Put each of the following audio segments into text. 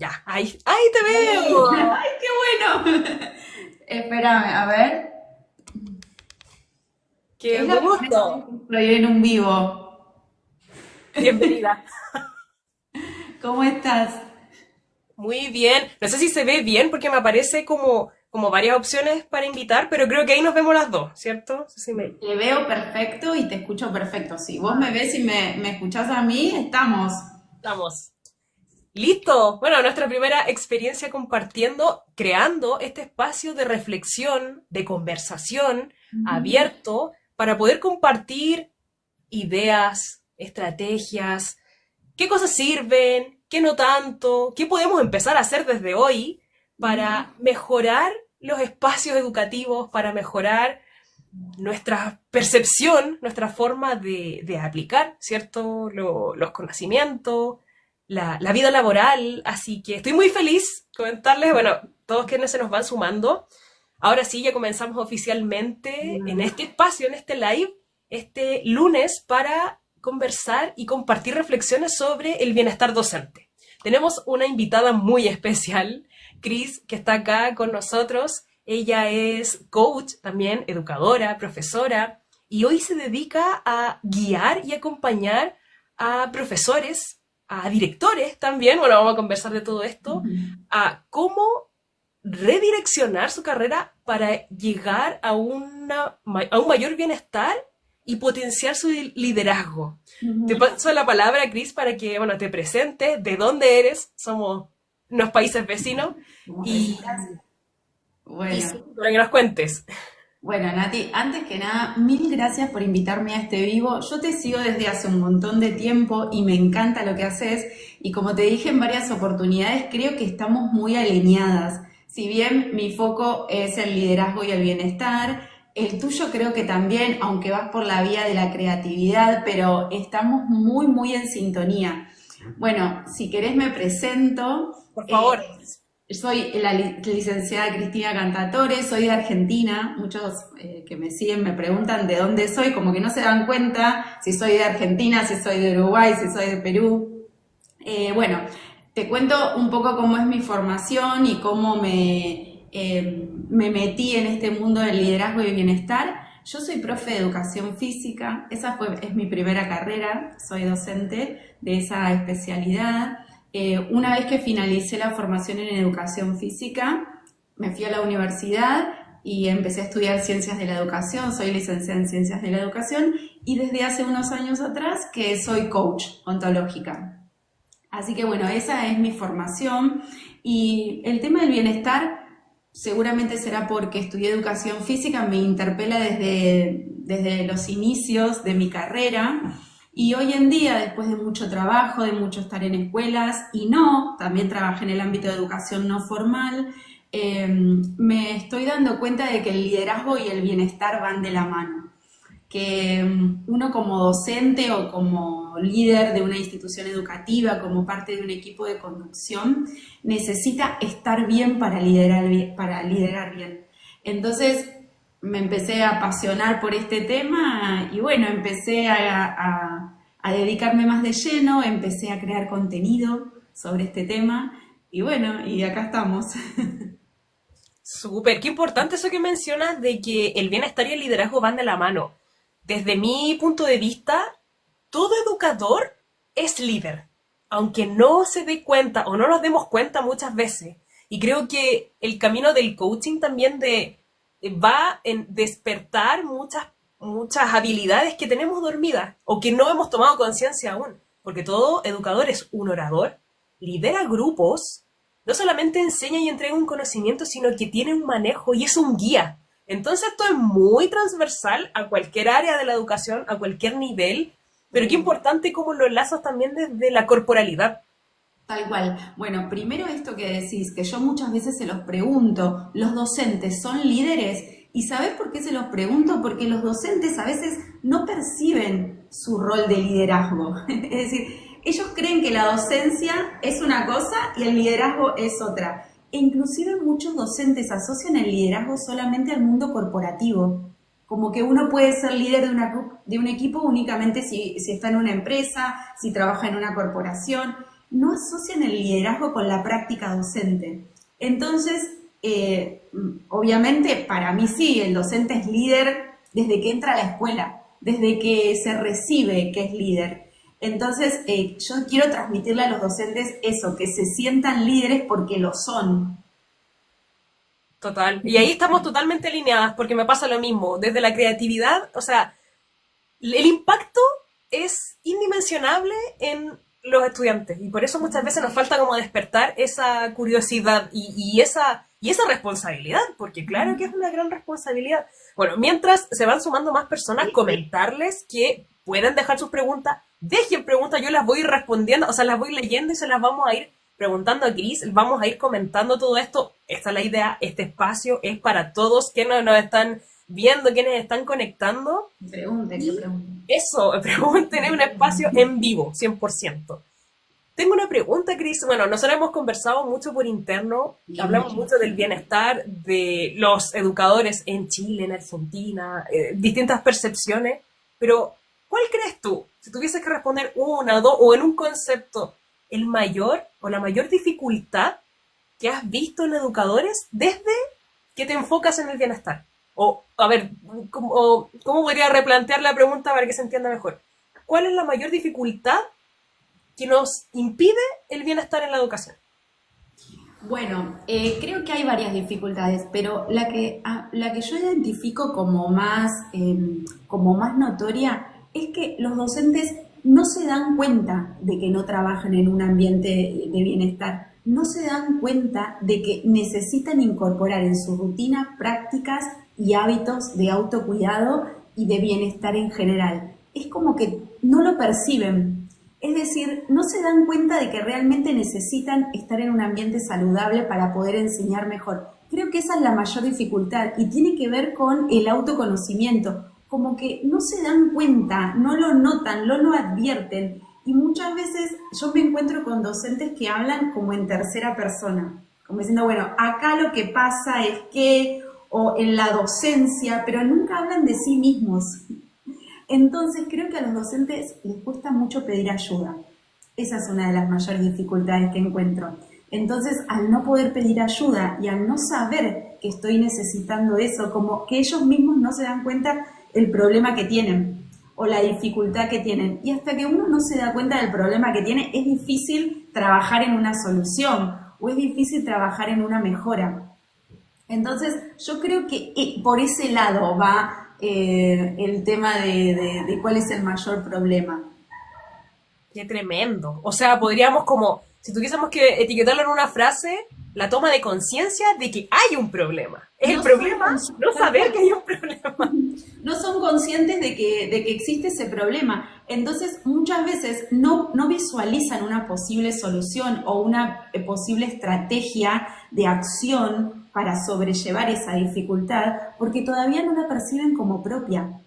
Ya, ahí te veo. ¡Ay, qué bueno! Espérame, a ver. Qué Es la primera vez gusto. que estoy en un vivo. Bienvenida. ¿Cómo estás? Muy bien. No sé si se ve bien porque me aparece como varias opciones para invitar, pero creo que ahí nos vemos las dos, ¿cierto? No sé si me... Te veo perfecto y te escucho perfecto. Si vos me ves y me escuchás a mí, estamos. Estamos. Listo. Bueno, nuestra primera experiencia compartiendo, creando este espacio de reflexión, de conversación abierto para poder compartir ideas, estrategias, qué cosas sirven, qué no tanto, qué podemos empezar a hacer desde hoy para mejorar los espacios educativos, para mejorar nuestra percepción, nuestra forma de aplicar, ¿cierto? Los conocimientos, la vida laboral. Así que estoy muy feliz comentarles, bueno, todos quienes se nos van sumando. Ahora sí, ya comenzamos oficialmente en este espacio, en este live, este lunes para conversar y compartir reflexiones sobre el bienestar docente. Tenemos una invitada muy especial, Cris, que está acá con nosotros. Ella es coach, también educadora, profesora, y hoy se dedica a guiar y acompañar a profesores, a directores también, bueno, vamos a conversar de todo esto, a cómo redireccionar su carrera para llegar a a un mayor bienestar y potenciar su liderazgo. Te Ujú. paso la palabra, Cris, para que bueno, te presentes, de dónde eres, somos unos países vecinos, Somos vecinas. y, y Bueno, sí, para que nos cuentes. bueno, Nati, antes que nada, mil gracias por invitarme a este vivo. Yo te sigo desde hace un montón de tiempo y me encanta lo que haces. Y como te dije en varias oportunidades, creo que estamos muy alineadas. Si bien mi foco es el liderazgo y el bienestar, el tuyo creo que también, aunque vas por la vía de la creatividad, pero estamos muy, muy en sintonía. Bueno, si querés me presento. Por Eh, favor. Soy la licenciada Cristina Cantatore, soy de Argentina. Muchos que me siguen me preguntan de dónde soy, como que no se dan cuenta si soy de Argentina, si soy de Uruguay, si soy de Perú. Bueno, te cuento un poco cómo es mi formación y cómo me metí en este mundo del liderazgo y bienestar. Yo soy profe de educación física, es mi primera carrera, soy docente de esa especialidad. Una vez que finalicé la formación en educación física, me fui a la universidad y empecé a estudiar ciencias de la educación, soy licenciada en ciencias de la educación y desde hace unos años atrás que soy coach ontológica. Así que bueno, esa es mi formación y el tema del bienestar seguramente será porque estudié educación física, me interpela desde los inicios de mi carrera y hoy en día, después de mucho trabajo, de mucho estar en escuelas y no, también trabajé en el ámbito de educación no formal, me estoy dando cuenta de que el liderazgo y el bienestar van de la mano, que uno como docente o como líder de una institución educativa, como parte de un equipo de conducción, necesita estar bien para liderar bien. Entonces me empecé a apasionar por este tema y bueno, empecé a dedicarme más de lleno, empecé a crear contenido sobre este tema y bueno, y acá estamos. Súper, qué importante eso que mencionas de que el bienestar y el liderazgo van de la mano. Desde mi punto de vista, todo educador es líder, aunque no se dé cuenta o no nos demos cuenta muchas veces. Y creo que el camino del coaching también va en despertar muchas habilidades que tenemos dormidas o que no hemos tomado conciencia aún. Porque todo educador es un orador, lidera grupos, no solamente enseña y entrega un conocimiento, sino que tiene un manejo y es un guía. Entonces esto es muy transversal a cualquier área de la educación, a cualquier nivel, pero qué importante cómo lo enlazas también desde la corporalidad. Tal cual. Bueno, primero esto que decís, que yo muchas veces se los pregunto, ¿los docentes son líderes? ¿Y sabés por qué se los pregunto? Porque los docentes a veces no perciben su rol de liderazgo. Es decir, ellos creen que la docencia es una cosa y el liderazgo es otra. E inclusive muchos docentes asocian el liderazgo solamente al mundo corporativo. Como que uno puede ser líder de un equipo únicamente si está en una empresa, si trabaja en una corporación. no asocian el liderazgo con la práctica docente. Entonces, obviamente, para mí sí, el docente es líder desde que entra a la escuela, desde que se recibe que es líder. Entonces, yo quiero transmitirle a los docentes eso, que se sientan líderes porque lo son. Total. Y ahí estamos totalmente alineadas porque me pasa lo mismo. Desde la creatividad, o sea, el impacto es indimensionable en los estudiantes y por eso muchas veces nos falta como despertar esa curiosidad y esa responsabilidad, porque claro que es una gran responsabilidad. Bueno, mientras se van sumando más personas, comentarles que pueden dejar sus preguntas, dejen preguntas, yo las voy respondiendo, o sea, las voy leyendo y se las vamos a ir preguntando a Cris, vamos a ir comentando todo esto. Esta es la idea, este espacio es para todos quienes nos están viendo, quienes están conectando. Pregunten, que pregunten. Eso, pregunten, es un espacio en vivo, 100%. Tengo una pregunta, Cris. Bueno, nosotros hemos conversado mucho por interno, hablamos mucho del bienestar de los educadores en Chile, en Argentina, distintas percepciones, pero ¿cuál crees tú? Si tuvieses que responder una, dos, o en un concepto, el mayor o la mayor dificultad que has visto en educadores desde que te enfocas en el bienestar. O, a ver, ¿cómo podría replantear la pregunta para que se entienda mejor? ¿Cuál es la mayor dificultad que nos impide el bienestar en la educación? Bueno, creo que hay varias dificultades, pero la que yo identifico como más notoria es que los docentes no se dan cuenta de que no trabajan en un ambiente de bienestar, no se dan cuenta de que necesitan incorporar en su rutina prácticas y hábitos de autocuidado y de bienestar en general. Es como que no lo perciben. Es decir, no se dan cuenta de que realmente necesitan estar en un ambiente saludable para poder enseñar mejor. Creo que esa es la mayor dificultad y tiene que ver con el autoconocimiento. Como que no se dan cuenta, no lo notan, no lo advierten. Y muchas veces yo me encuentro con docentes que hablan como en tercera persona. Como diciendo, bueno, acá lo que pasa es que, o en la docencia, pero nunca hablan de sí mismos. Entonces creo que a los docentes les cuesta mucho pedir ayuda. Esa es una de las mayores dificultades que encuentro. Entonces, al no poder pedir ayuda y al no saber que estoy necesitando eso, como que ellos mismos no se dan cuenta el problema que tienen o la dificultad que tienen. Y hasta que uno no se da cuenta del problema que tiene, es difícil trabajar en una solución o es difícil trabajar en una mejora. Entonces, yo creo que por ese lado va el tema de cuál es el mayor problema. Qué tremendo. O sea, podríamos como, si tuviésemos que etiquetarlo en una frase, la toma de conciencia de que hay un problema. Es el problema no saber que hay un problema. No son conscientes de que existe ese problema. Entonces, muchas veces no visualizan una posible solución o una posible estrategia de acción para sobrellevar esa dificultad, porque todavía no la perciben como propia.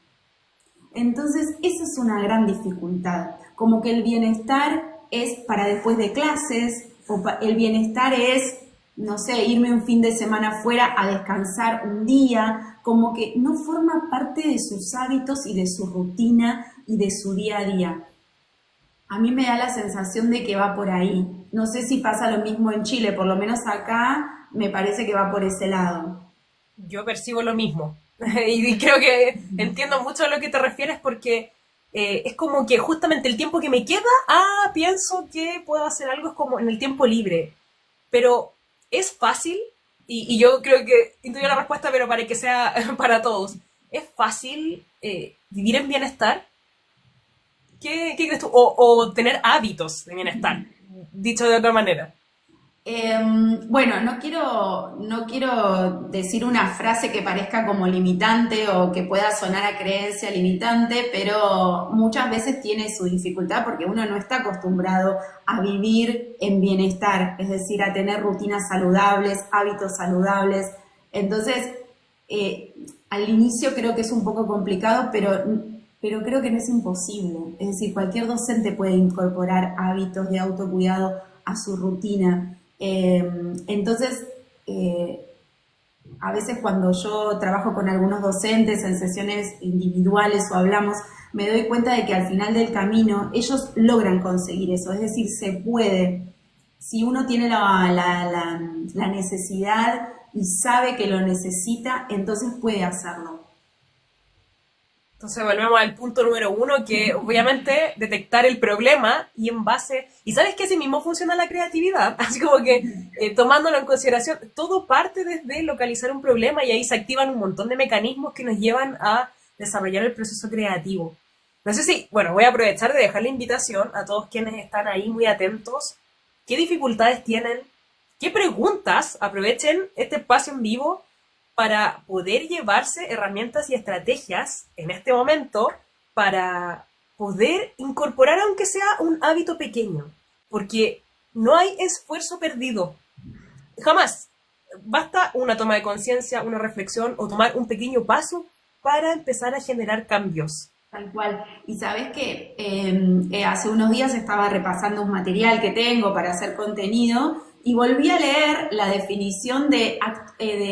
Entonces, esa es una gran dificultad. Como que el bienestar es para después de clases, o el bienestar es, no sé, irme un fin de semana fuera a descansar un día, como que no forma parte de sus hábitos y de su rutina y de su día a día. A mí me da la sensación de que va por ahí. No sé si pasa lo mismo en Chile, por lo menos acá me parece que va por ese lado. Yo percibo lo mismo. Y creo que entiendo mucho a lo que te refieres porque es como que justamente el tiempo que me queda, pienso que puedo hacer algo, es como en el tiempo libre. Pero es fácil, y yo creo que intuyo la respuesta, pero para que sea para todos. ¿Es fácil vivir en bienestar? ¿Qué crees tú? O tener hábitos de bienestar, dicho de otra manera. Bueno, no quiero decir una frase que parezca como limitante o que pueda sonar a creencia limitante, pero muchas veces tiene su dificultad porque uno no está acostumbrado a vivir en bienestar, es decir, a tener rutinas saludables, hábitos saludables. Entonces, al inicio creo que es un poco complicado, pero creo que no es imposible. Es decir, cualquier docente puede incorporar hábitos de autocuidado a su rutina. Entonces, a veces cuando yo trabajo con algunos docentes en sesiones individuales o hablamos, me doy cuenta de que al final del camino ellos logran conseguir eso, es decir, se puede. Si uno tiene la necesidad y sabe que lo necesita, entonces puede hacerlo. Entonces volvemos al punto número uno, que obviamente detectar el problema y en base... Y sabes que así mismo funciona la creatividad, así como que tomándolo en consideración, todo parte desde localizar un problema y ahí se activan un montón de mecanismos que nos llevan a desarrollar el proceso creativo. No sé si, bueno, voy a aprovechar de dejar la invitación a todos quienes están ahí muy atentos. ¿Qué dificultades tienen? ¿Qué preguntas? Aprovechen este espacio en vivo para poder llevarse herramientas y estrategias en este momento para poder incorporar aunque sea un hábito pequeño, porque no hay esfuerzo perdido, jamás. Basta una toma de conciencia, una reflexión o tomar un pequeño paso para empezar a generar cambios. Tal cual. Y sabes que hace unos días estaba repasando un material que tengo para hacer contenido y volví a leer la definición de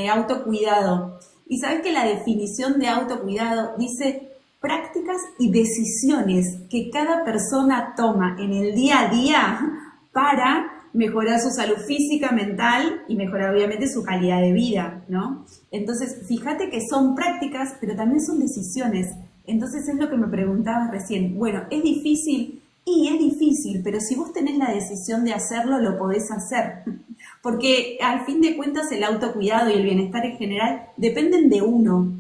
autocuidado. Y sabes que la definición de autocuidado dice prácticas y decisiones que cada persona toma en el día a día para mejorar su salud física, mental y mejorar obviamente su calidad de vida, ¿no? Entonces, fíjate que son prácticas, pero también son decisiones. Entonces es lo que me preguntabas recién. Bueno, ¿es difícil? Y es difícil, pero si vos tenés la decisión de hacerlo, lo podés hacer. Porque al fin de cuentas el autocuidado y el bienestar en general dependen de uno.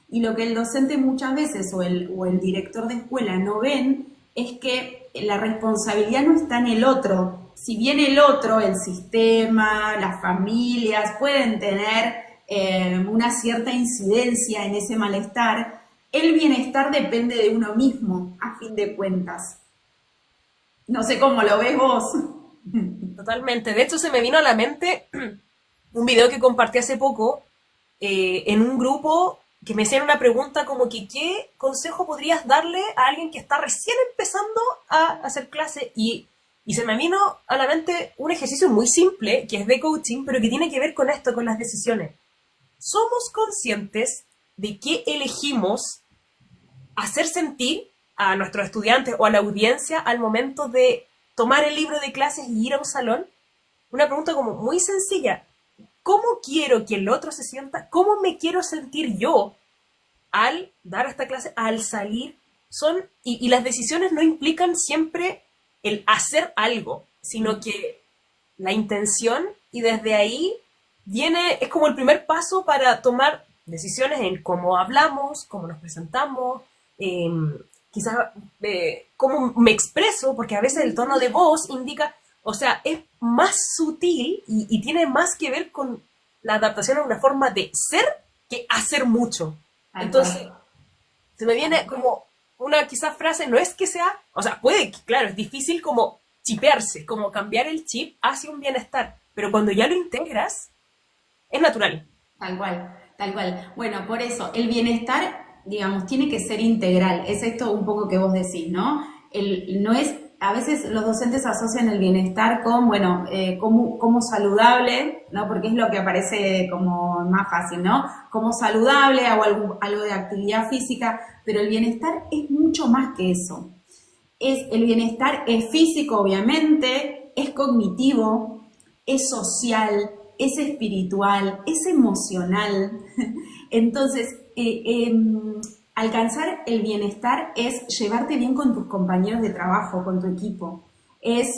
Y lo que el docente muchas veces o el director de escuela no ven es que la responsabilidad no está en el otro. Si bien el otro, el sistema, las familias pueden tener una cierta incidencia en ese malestar, el bienestar depende de uno mismo, a fin de cuentas. No sé cómo lo ves vos. Totalmente. De hecho, se me vino a la mente un video que compartí hace poco en un grupo que me hacían una pregunta como que ¿qué consejo podrías darle a alguien que está recién empezando a hacer clase? Y se me vino a la mente un ejercicio muy simple, que es de coaching, pero que tiene que ver con esto, con las decisiones. ¿Somos conscientes de qué elegimos hacer sentir a nuestros estudiantes o a la audiencia al momento de tomar el libro de clases y ir a un salón? Una pregunta como muy sencilla. ¿Cómo quiero que el otro se sienta? ¿Cómo me quiero sentir yo al dar esta clase, al salir? Y las decisiones no implican siempre el hacer algo, sino que la intención, y desde ahí es como el primer paso para tomar decisiones en cómo hablamos, cómo nos presentamos, quizás cómo me expreso, porque a veces el tono de voz indica, o sea, es más sutil y tiene más que ver con la adaptación a una forma de ser que hacer mucho. Entonces, se me viene como una quizás frase, no es que sea, o sea, puede, claro, es difícil como chipearse, como cambiar el chip hacia un bienestar, pero cuando ya lo integras, es natural. Tal cual, tal cual. Bueno, por eso, el bienestar, digamos, tiene que ser integral. Es esto un poco que vos decís, ¿no? No es, a veces los docentes asocian el bienestar con, bueno, como saludable, ¿no? Porque es lo que aparece como más fácil, ¿no? Como saludable, hago algo de actividad física, pero el bienestar es mucho más que eso. El bienestar es físico, obviamente, es cognitivo, es social, es espiritual, es emocional. Entonces, alcanzar el bienestar es llevarte bien con tus compañeros de trabajo, con tu equipo. Es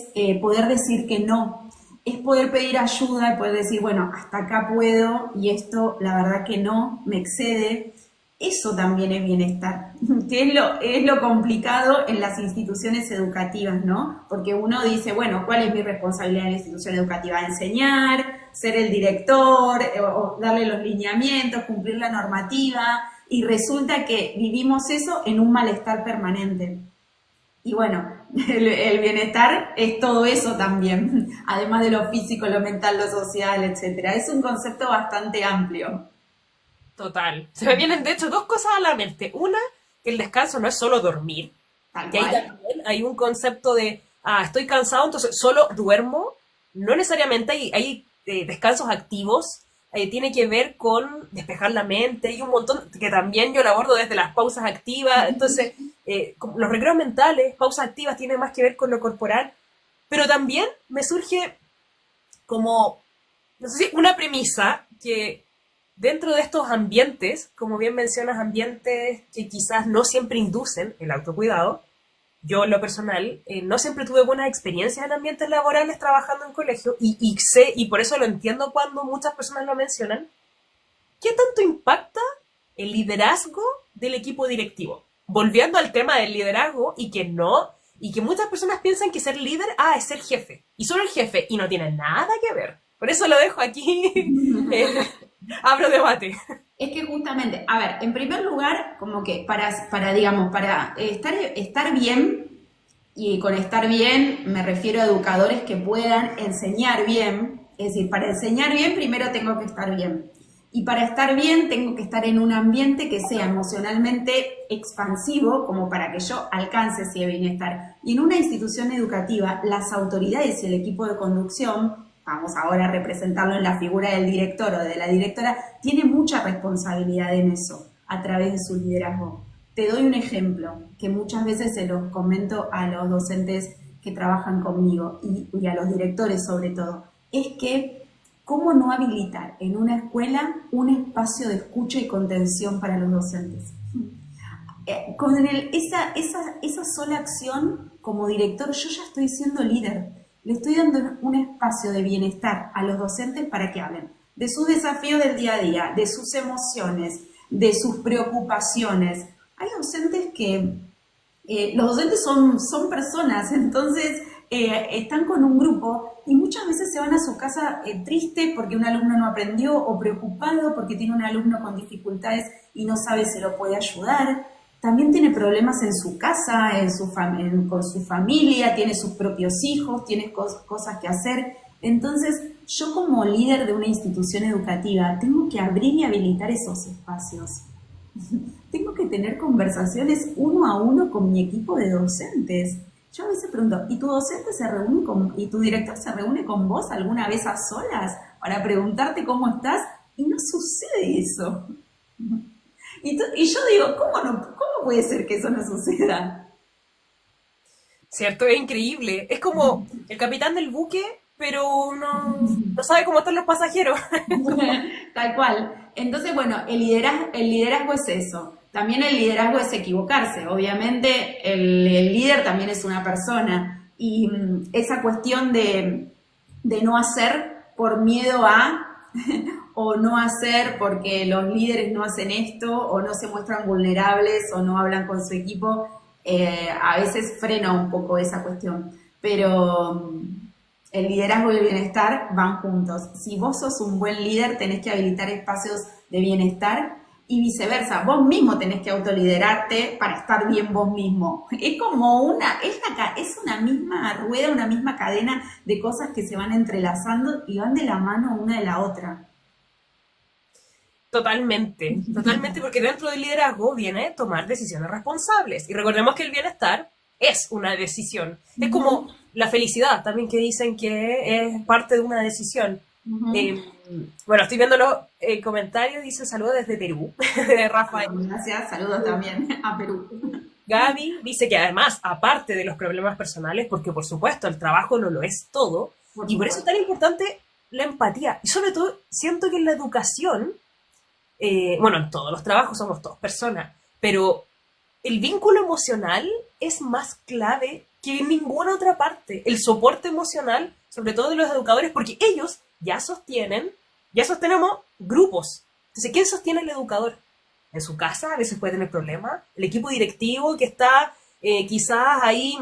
poder decir que no. Es poder pedir ayuda y poder decir, bueno, hasta acá puedo y esto, la verdad que no, me excede. Eso también es bienestar, que es lo complicado en las instituciones educativas, ¿no? Porque uno dice, bueno, ¿cuál es mi responsabilidad en la institución educativa? Enseñar, ser el director, o darle los lineamientos, cumplir la normativa, y resulta que vivimos eso en un malestar permanente. Y bueno, el bienestar es todo eso también, además de lo físico, lo mental, lo social, etcétera. Es un concepto bastante amplio. Total. Se me vienen, de hecho, dos cosas a la mente. Una, que el descanso no es solo dormir. Tal Que ahí cual. también hay un concepto de, estoy cansado, entonces solo duermo. No necesariamente hay descansos activos. Tiene que ver con despejar la mente y un montón, que también yo lo abordo desde las pausas activas. Entonces, como los recreos mentales, pausas activas, tiene más que ver con lo corporal, pero también me surge como, no sé si una premisa que dentro de estos ambientes, como bien mencionas, ambientes que quizás no siempre inducen el autocuidado, yo en lo personal no siempre tuve buenas experiencias en ambientes laborales trabajando en colegio y sé, y por eso lo entiendo cuando muchas personas lo mencionan, ¿qué tanto impacta el liderazgo del equipo directivo? Volviendo al tema del liderazgo y que no, y que muchas personas piensan que ser líder, es ser jefe, y solo el jefe, y no tiene nada que ver. Por eso lo dejo aquí, abro debate. Es que justamente, a ver, en primer lugar, como que digamos, para estar bien, y con estar bien me refiero a educadores que puedan enseñar bien, es decir, para enseñar bien primero tengo que estar bien. Y para estar bien tengo que estar en un ambiente que sea emocionalmente expansivo, como para que yo alcance ese bienestar. Y en una institución educativa, las autoridades y el equipo de conducción, vamos ahora a representarlo en la figura del director o de la directora, tiene mucha responsabilidad en eso, a través de su liderazgo. Te doy un ejemplo, que muchas veces se los comento a los docentes que trabajan conmigo y a los directores sobre todo. Es que ¿cómo no habilitar en una escuela un espacio de escucha y contención para los docentes? Con esa sola acción, como director, yo ya estoy siendo líder. Le estoy dando un espacio de bienestar a los docentes para que hablen de sus desafíos del día a día, de sus emociones, de sus preocupaciones. Hay docentes que, los docentes son personas, entonces están con un grupo y muchas veces se van a su casa triste porque un alumno no aprendió o preocupado porque tiene un alumno con dificultades y no sabe si lo puede ayudar. También tiene problemas en su casa, con su familia, tiene sus propios hijos, tiene cosas que hacer. Entonces, yo como líder de una institución educativa tengo que abrir y habilitar esos espacios. Tengo que tener conversaciones uno a uno con mi equipo de docentes. Yo a veces pregunto, ¿y tu docente y tu director se reúne con vos alguna vez a solas para preguntarte cómo estás? Y no sucede eso. Y yo digo, ¿cómo puede ser que eso no suceda? ¿Cierto? Es increíble. Es como el capitán del buque, pero no sabe cómo están los pasajeros. Tal cual. Entonces, bueno, el liderazgo es eso. También el liderazgo es equivocarse. Obviamente, el líder también es una persona. Y esa cuestión de no hacer por miedo a, o no hacer porque los líderes no hacen esto, o no se muestran vulnerables, o no hablan con su equipo, a veces frena un poco esa cuestión. Pero el liderazgo y el bienestar van juntos. Si vos sos un buen líder, tenés que habilitar espacios de bienestar y viceversa. Vos mismo tenés que autoliderarte para estar bien vos mismo. Es como es una misma rueda, una misma cadena de cosas que se van entrelazando y van de la mano una de la otra. Totalmente, porque dentro del liderazgo viene tomar decisiones responsables. Y recordemos que el bienestar es una decisión. Es como la felicidad también, que dicen que es parte de una decisión. Bueno, estoy viendo los comentarios, dice saludos desde Perú, de Rafael. Gracias, saludos también a Perú. Gaby dice que además, aparte de los problemas personales, porque por supuesto el trabajo no lo es todo, y por eso es tan importante la empatía. Y sobre todo, siento que en la educación, bueno, en todos los trabajos somos todos personas, pero el vínculo emocional es más clave que en ninguna otra parte. El soporte emocional, sobre todo de los educadores, porque ellos ya sostenemos grupos. Entonces, ¿quién sostiene al educador? En su casa a veces puede tener problemas. El equipo directivo que está quizás ahí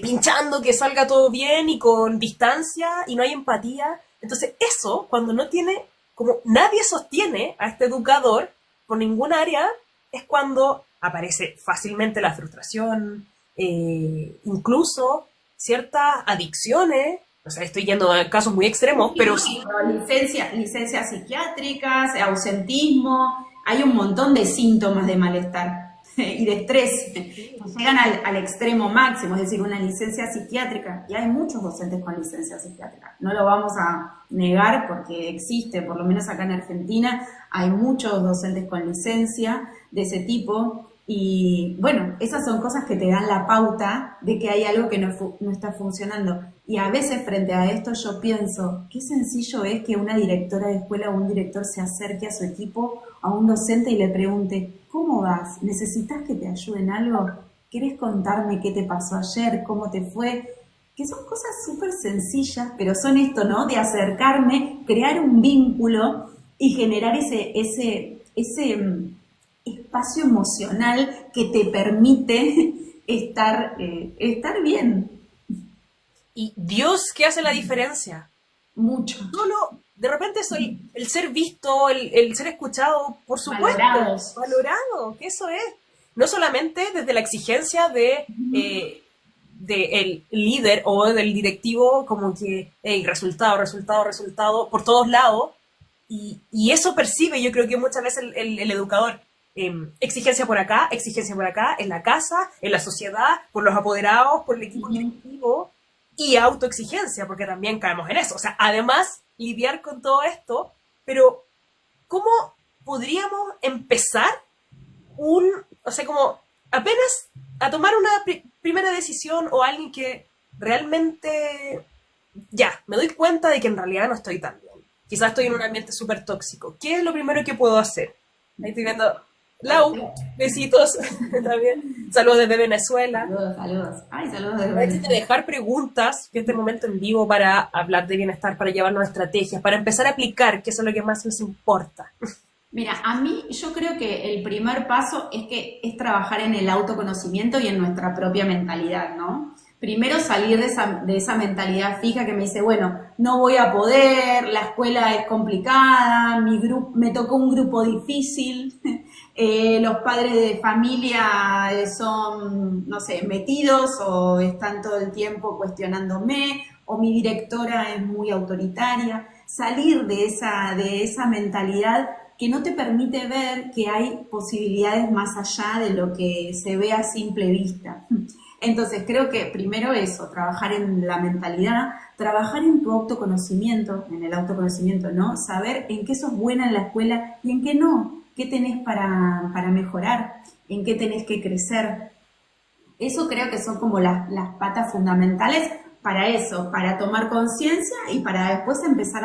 pinchando que salga todo bien y con distancia y no hay empatía. Entonces, eso, cuando no tiene, como nadie sostiene a este educador por ningún área, es cuando aparece fácilmente la frustración, incluso ciertas adicciones. O sea, estoy yendo a casos muy extremos, pero sí. Licencias psiquiátricas, ausentismo, hay un montón de síntomas de malestar y de estrés. Llegan al extremo máximo, es decir, una licencia psiquiátrica. Y hay muchos docentes con licencia psiquiátrica. No lo vamos a negar porque existe, por lo menos acá en Argentina, hay muchos docentes con licencia de ese tipo. Y bueno, esas son cosas que te dan la pauta de que hay algo que no está funcionando. Y a veces frente a esto yo pienso, qué sencillo es que una directora de escuela o un director se acerque a su equipo, a un docente y le pregunte, ¿cómo vas? ¿Necesitas que te ayude en algo? ¿Querés contarme qué te pasó ayer? ¿Cómo te fue? Que son cosas súper sencillas, pero son esto, ¿no? De acercarme, crear un vínculo y generar ese espacio emocional que te permite estar bien. Y Dios, ¿qué hace la diferencia? Mucho. No, de repente soy el ser visto, el ser escuchado, por supuesto, Valorados. valorado, que eso es. No solamente desde la exigencia de el líder o del directivo, como que, hey, resultado, resultado, resultado, por todos lados, y eso percibe, yo creo que muchas veces el educador, exigencia por acá, en la casa, en la sociedad, por los apoderados, por el equipo directivo, y autoexigencia, porque también caemos en eso. O sea, además, lidiar con todo esto, pero ¿cómo podríamos empezar o sea, como apenas a tomar una primera decisión o alguien que realmente, ya, me doy cuenta de que en realidad no estoy tan bien? Quizás estoy en un ambiente súper tóxico. ¿Qué es lo primero que puedo hacer? Ahí estoy viendo Lau, besitos también. Saludos desde Venezuela. Saludos, saludos. Ay, saludos desde Antes de Venezuela. dejar preguntas, que este momento en vivo para hablar de bienestar, para llevarnos estrategias, para empezar a aplicar, que eso es lo que más nos importa. Mira, a mí yo creo que el primer paso es trabajar en el autoconocimiento y en nuestra propia mentalidad, ¿no? Primero salir de esa mentalidad fija que me dice, bueno, no voy a poder, la escuela es complicada, me tocó un grupo difícil, los padres de familia son, no sé, metidos o están todo el tiempo cuestionándome, o mi directora es muy autoritaria. Salir de esa mentalidad que no te permite ver que hay posibilidades más allá de lo que se ve a simple vista. Entonces creo que primero eso, trabajar en la mentalidad, trabajar en tu autoconocimiento, en el autoconocimiento, ¿no? Saber en qué sos buena en la escuela y en qué no, qué tenés para mejorar, en qué tenés que crecer. Eso creo que son como las patas fundamentales para eso, para tomar conciencia y para después empezar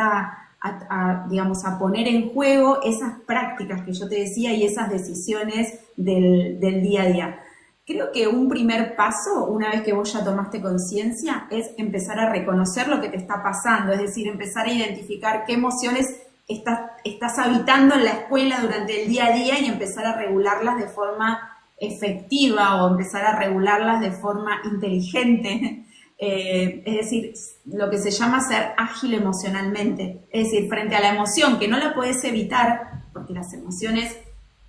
digamos, a poner en juego esas prácticas que yo te decía y esas decisiones del día a día. Creo que un primer paso, una vez que vos ya tomaste conciencia, es empezar a reconocer lo que te está pasando, es decir, empezar a identificar qué emociones estás habitando en la escuela durante el día a día y empezar a regularlas de forma efectiva o empezar a regularlas de forma inteligente. Es decir, lo que se llama ser ágil emocionalmente. Es decir, frente a la emoción, que no la puedes evitar, porque las emociones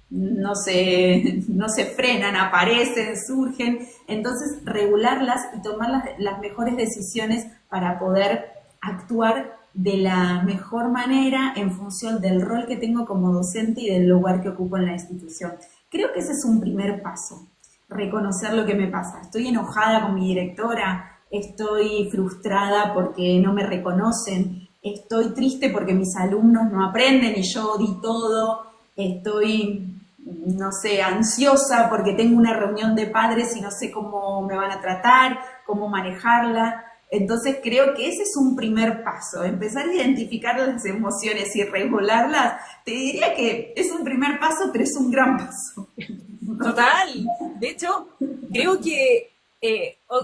no se frenan, aparecen, surgen. Entonces, regularlas y tomar las mejores decisiones para poder actuar de la mejor manera en función del rol que tengo como docente y del lugar que ocupo en la institución. Creo que ese es un primer paso, reconocer lo que me pasa. Estoy enojada con mi directora, estoy frustrada porque no me reconocen, estoy triste porque mis alumnos no aprenden y yo di todo, estoy, no sé, ansiosa porque tengo una reunión de padres y no sé cómo me van a tratar, cómo manejarla. Entonces creo que ese es un primer paso, empezar a identificar las emociones y regularlas. Te diría que es un primer paso, pero es un gran paso. Total. De hecho, creo que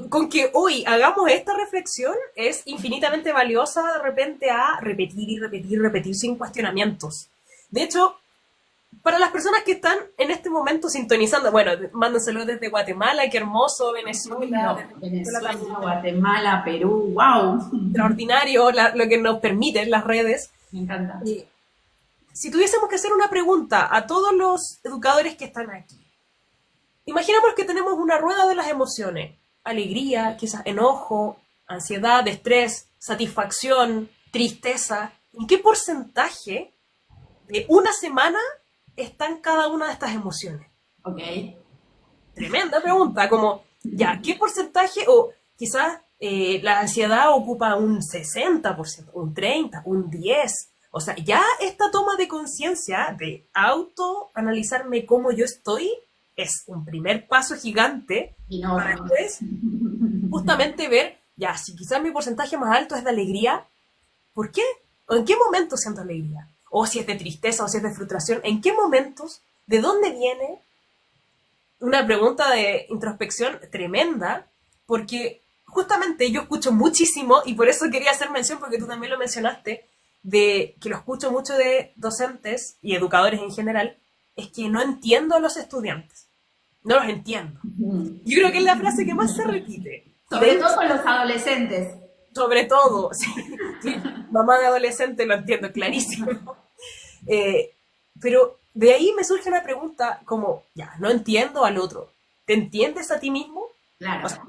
con que hoy hagamos esta reflexión es infinitamente valiosa de repente a repetir y repetir y repetir sin cuestionamientos. De hecho, para las personas que están en este momento sintonizando, bueno, mándenselo desde Guatemala, qué hermoso, Venezuela, Venezuela, Guatemala, Perú, wow. Extraordinario lo que nos permiten las redes. Me encanta. Si tuviésemos que hacer una pregunta a todos los educadores que están aquí, imaginemos que tenemos una rueda de las emociones, alegría, quizás enojo, ansiedad, estrés, satisfacción, tristeza. ¿En qué porcentaje de una semana están cada una de estas emociones? Ok. Tremenda pregunta, como, ya, ¿qué porcentaje? O quizás la ansiedad ocupa un 60%, un 30%, un 10%. O sea, ya esta toma de conciencia de autoanalizarme cómo yo estoy es un primer paso gigante Y no, para después justamente ver, ya, si quizás mi porcentaje más alto es de alegría, ¿por qué? ¿O en qué momento siento alegría? O si es de tristeza o si es de frustración, ¿en qué momentos? ¿De dónde viene? Una pregunta de introspección tremenda, porque justamente yo escucho muchísimo, y por eso quería hacer mención, porque tú también lo mencionaste, de que lo escucho mucho de docentes y educadores en general, es que no entiendo a los estudiantes. No los entiendo. Yo creo que es la frase que más se repite. sobre todo con los adolescentes. Sobre todo, sí, sí, mamá de adolescente lo entiendo clarísimo. Pero de ahí me surge una pregunta como, ya, no entiendo al otro. ¿Te entiendes a ti mismo? Claro. O sea,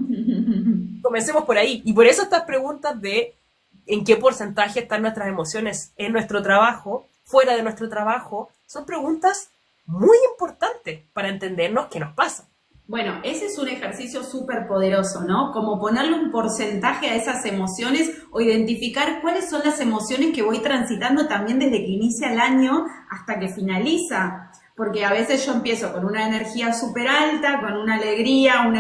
comencemos por ahí. Y por eso estas preguntas de en qué porcentaje están nuestras emociones en nuestro trabajo, fuera de nuestro trabajo, son preguntas muy importantes para entendernos qué nos pasa. Bueno, ese es un ejercicio súper poderoso, ¿no? Como ponerle un porcentaje a esas emociones o identificar cuáles son las emociones que voy transitando también desde que inicia el año hasta que finaliza. Porque a veces yo empiezo con una energía súper alta, con una alegría,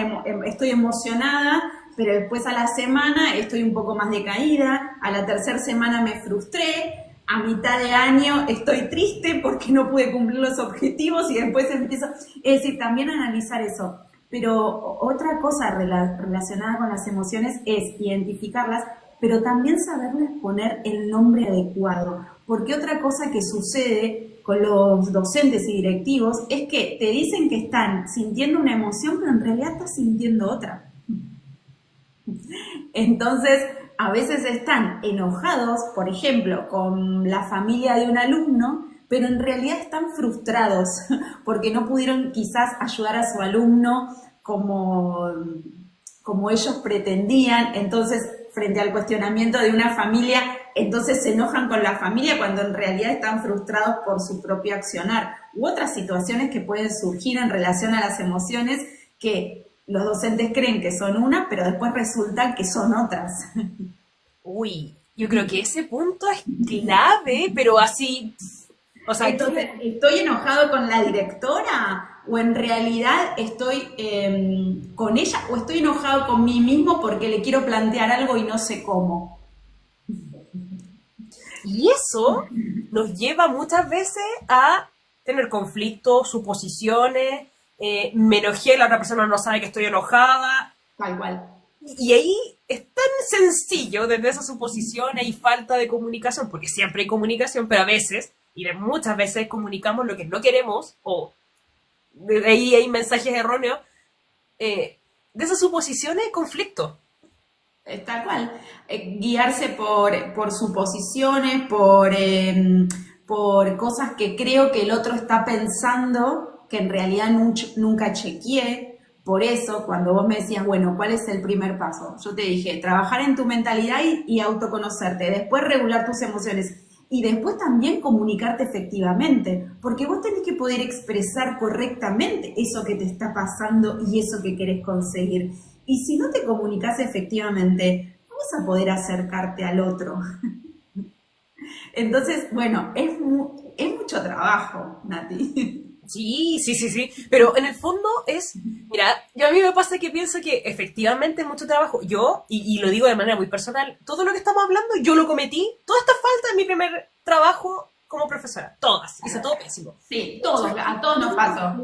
estoy emocionada, pero después a la semana estoy un poco más decaída, a la tercera semana me frustré, a mitad de año estoy triste porque no pude cumplir los objetivos y después empiezo, es decir, también analizar eso. Pero otra cosa relacionada con las emociones es identificarlas, pero también saberles poner el nombre adecuado. Porque otra cosa que sucede con los docentes y directivos es que te dicen que están sintiendo una emoción, pero en realidad estás sintiendo otra. Entonces, a veces están enojados, por ejemplo, con la familia de un alumno, pero en realidad están frustrados porque no pudieron quizás ayudar a su alumno como ellos pretendían. Entonces, frente al cuestionamiento de una familia, entonces se enojan con la familia cuando en realidad están frustrados por su propio accionar. U otras situaciones que pueden surgir en relación a las emociones que los docentes creen que son una, pero después resulta que son otras. Uy, yo creo que ese punto es clave, pero así, o sea, entonces, ¿estoy enojado con la directora? ¿O en realidad estoy con ella? ¿O estoy enojado con mí mismo porque le quiero plantear algo y no sé cómo? y eso nos lleva muchas veces a tener conflictos, suposiciones, me enojé, la otra persona no sabe que estoy enojada, Tal cual. y ahí es tan sencillo desde esas suposiciones y falta de comunicación, porque siempre hay comunicación, pero a veces, y de muchas veces comunicamos lo que no queremos, o de ahí hay mensajes erróneos, de esas suposiciones, conflicto. Tal cual. Guiarse por suposiciones, por cosas que creo que el otro está pensando, que en realidad nunca chequeé. Por eso, cuando vos me decías, bueno, ¿cuál es el primer paso? Yo te dije, trabajar en tu mentalidad y autoconocerte, después regular tus emociones y después también comunicarte efectivamente, porque vos tenés que poder expresar correctamente eso que te está pasando y eso que querés conseguir. Y si no te comunicas efectivamente, no vas a poder acercarte al otro. Entonces, bueno, es mucho trabajo, Nati. Sí, sí, sí, sí, pero en el fondo es, mira, yo a mí me pasa que pienso que efectivamente es mucho trabajo. Yo, y lo digo de manera muy personal, todo lo que estamos hablando yo lo cometí, todas estas faltas en mi primer trabajo como profesora, todas, hice todo pésimo. Sí, a todos nos pasó.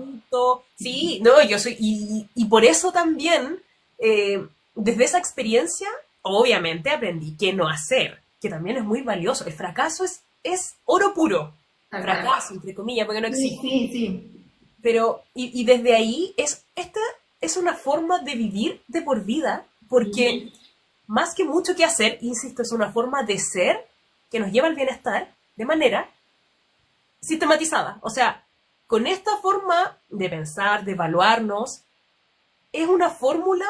Sí, no, yo soy, y por eso también, desde esa experiencia, obviamente aprendí qué no hacer, que también es muy valioso. El fracaso es oro puro. Fracaso, entre comillas, porque no existe. Sí, sí, sí. Pero, y desde ahí, esta es una forma de vivir de por vida, porque más que mucho que hacer, insisto, es una forma de ser que nos lleva al bienestar de manera sistematizada. O sea, con esta forma de pensar, de evaluarnos, es una fórmula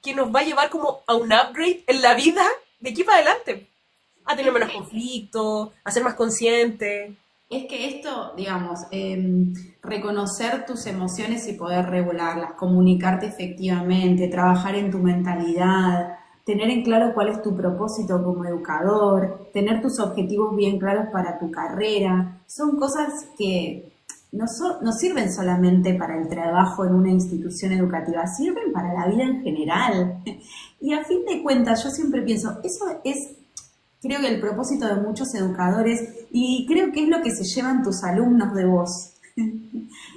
que nos va a llevar como a un upgrade en la vida de aquí para adelante. A tener menos conflictos, a ser más conscientes. Es que esto, digamos, reconocer tus emociones y poder regularlas, comunicarte efectivamente, trabajar en tu mentalidad, tener en claro cuál es tu propósito como educador, tener tus objetivos bien claros para tu carrera, son cosas que no sirven solamente para el trabajo en una institución educativa, sirven para la vida en general. Y a fin de cuentas, yo siempre pienso, eso es, creo que el propósito de muchos educadores, y creo que es lo que se llevan tus alumnos de vos.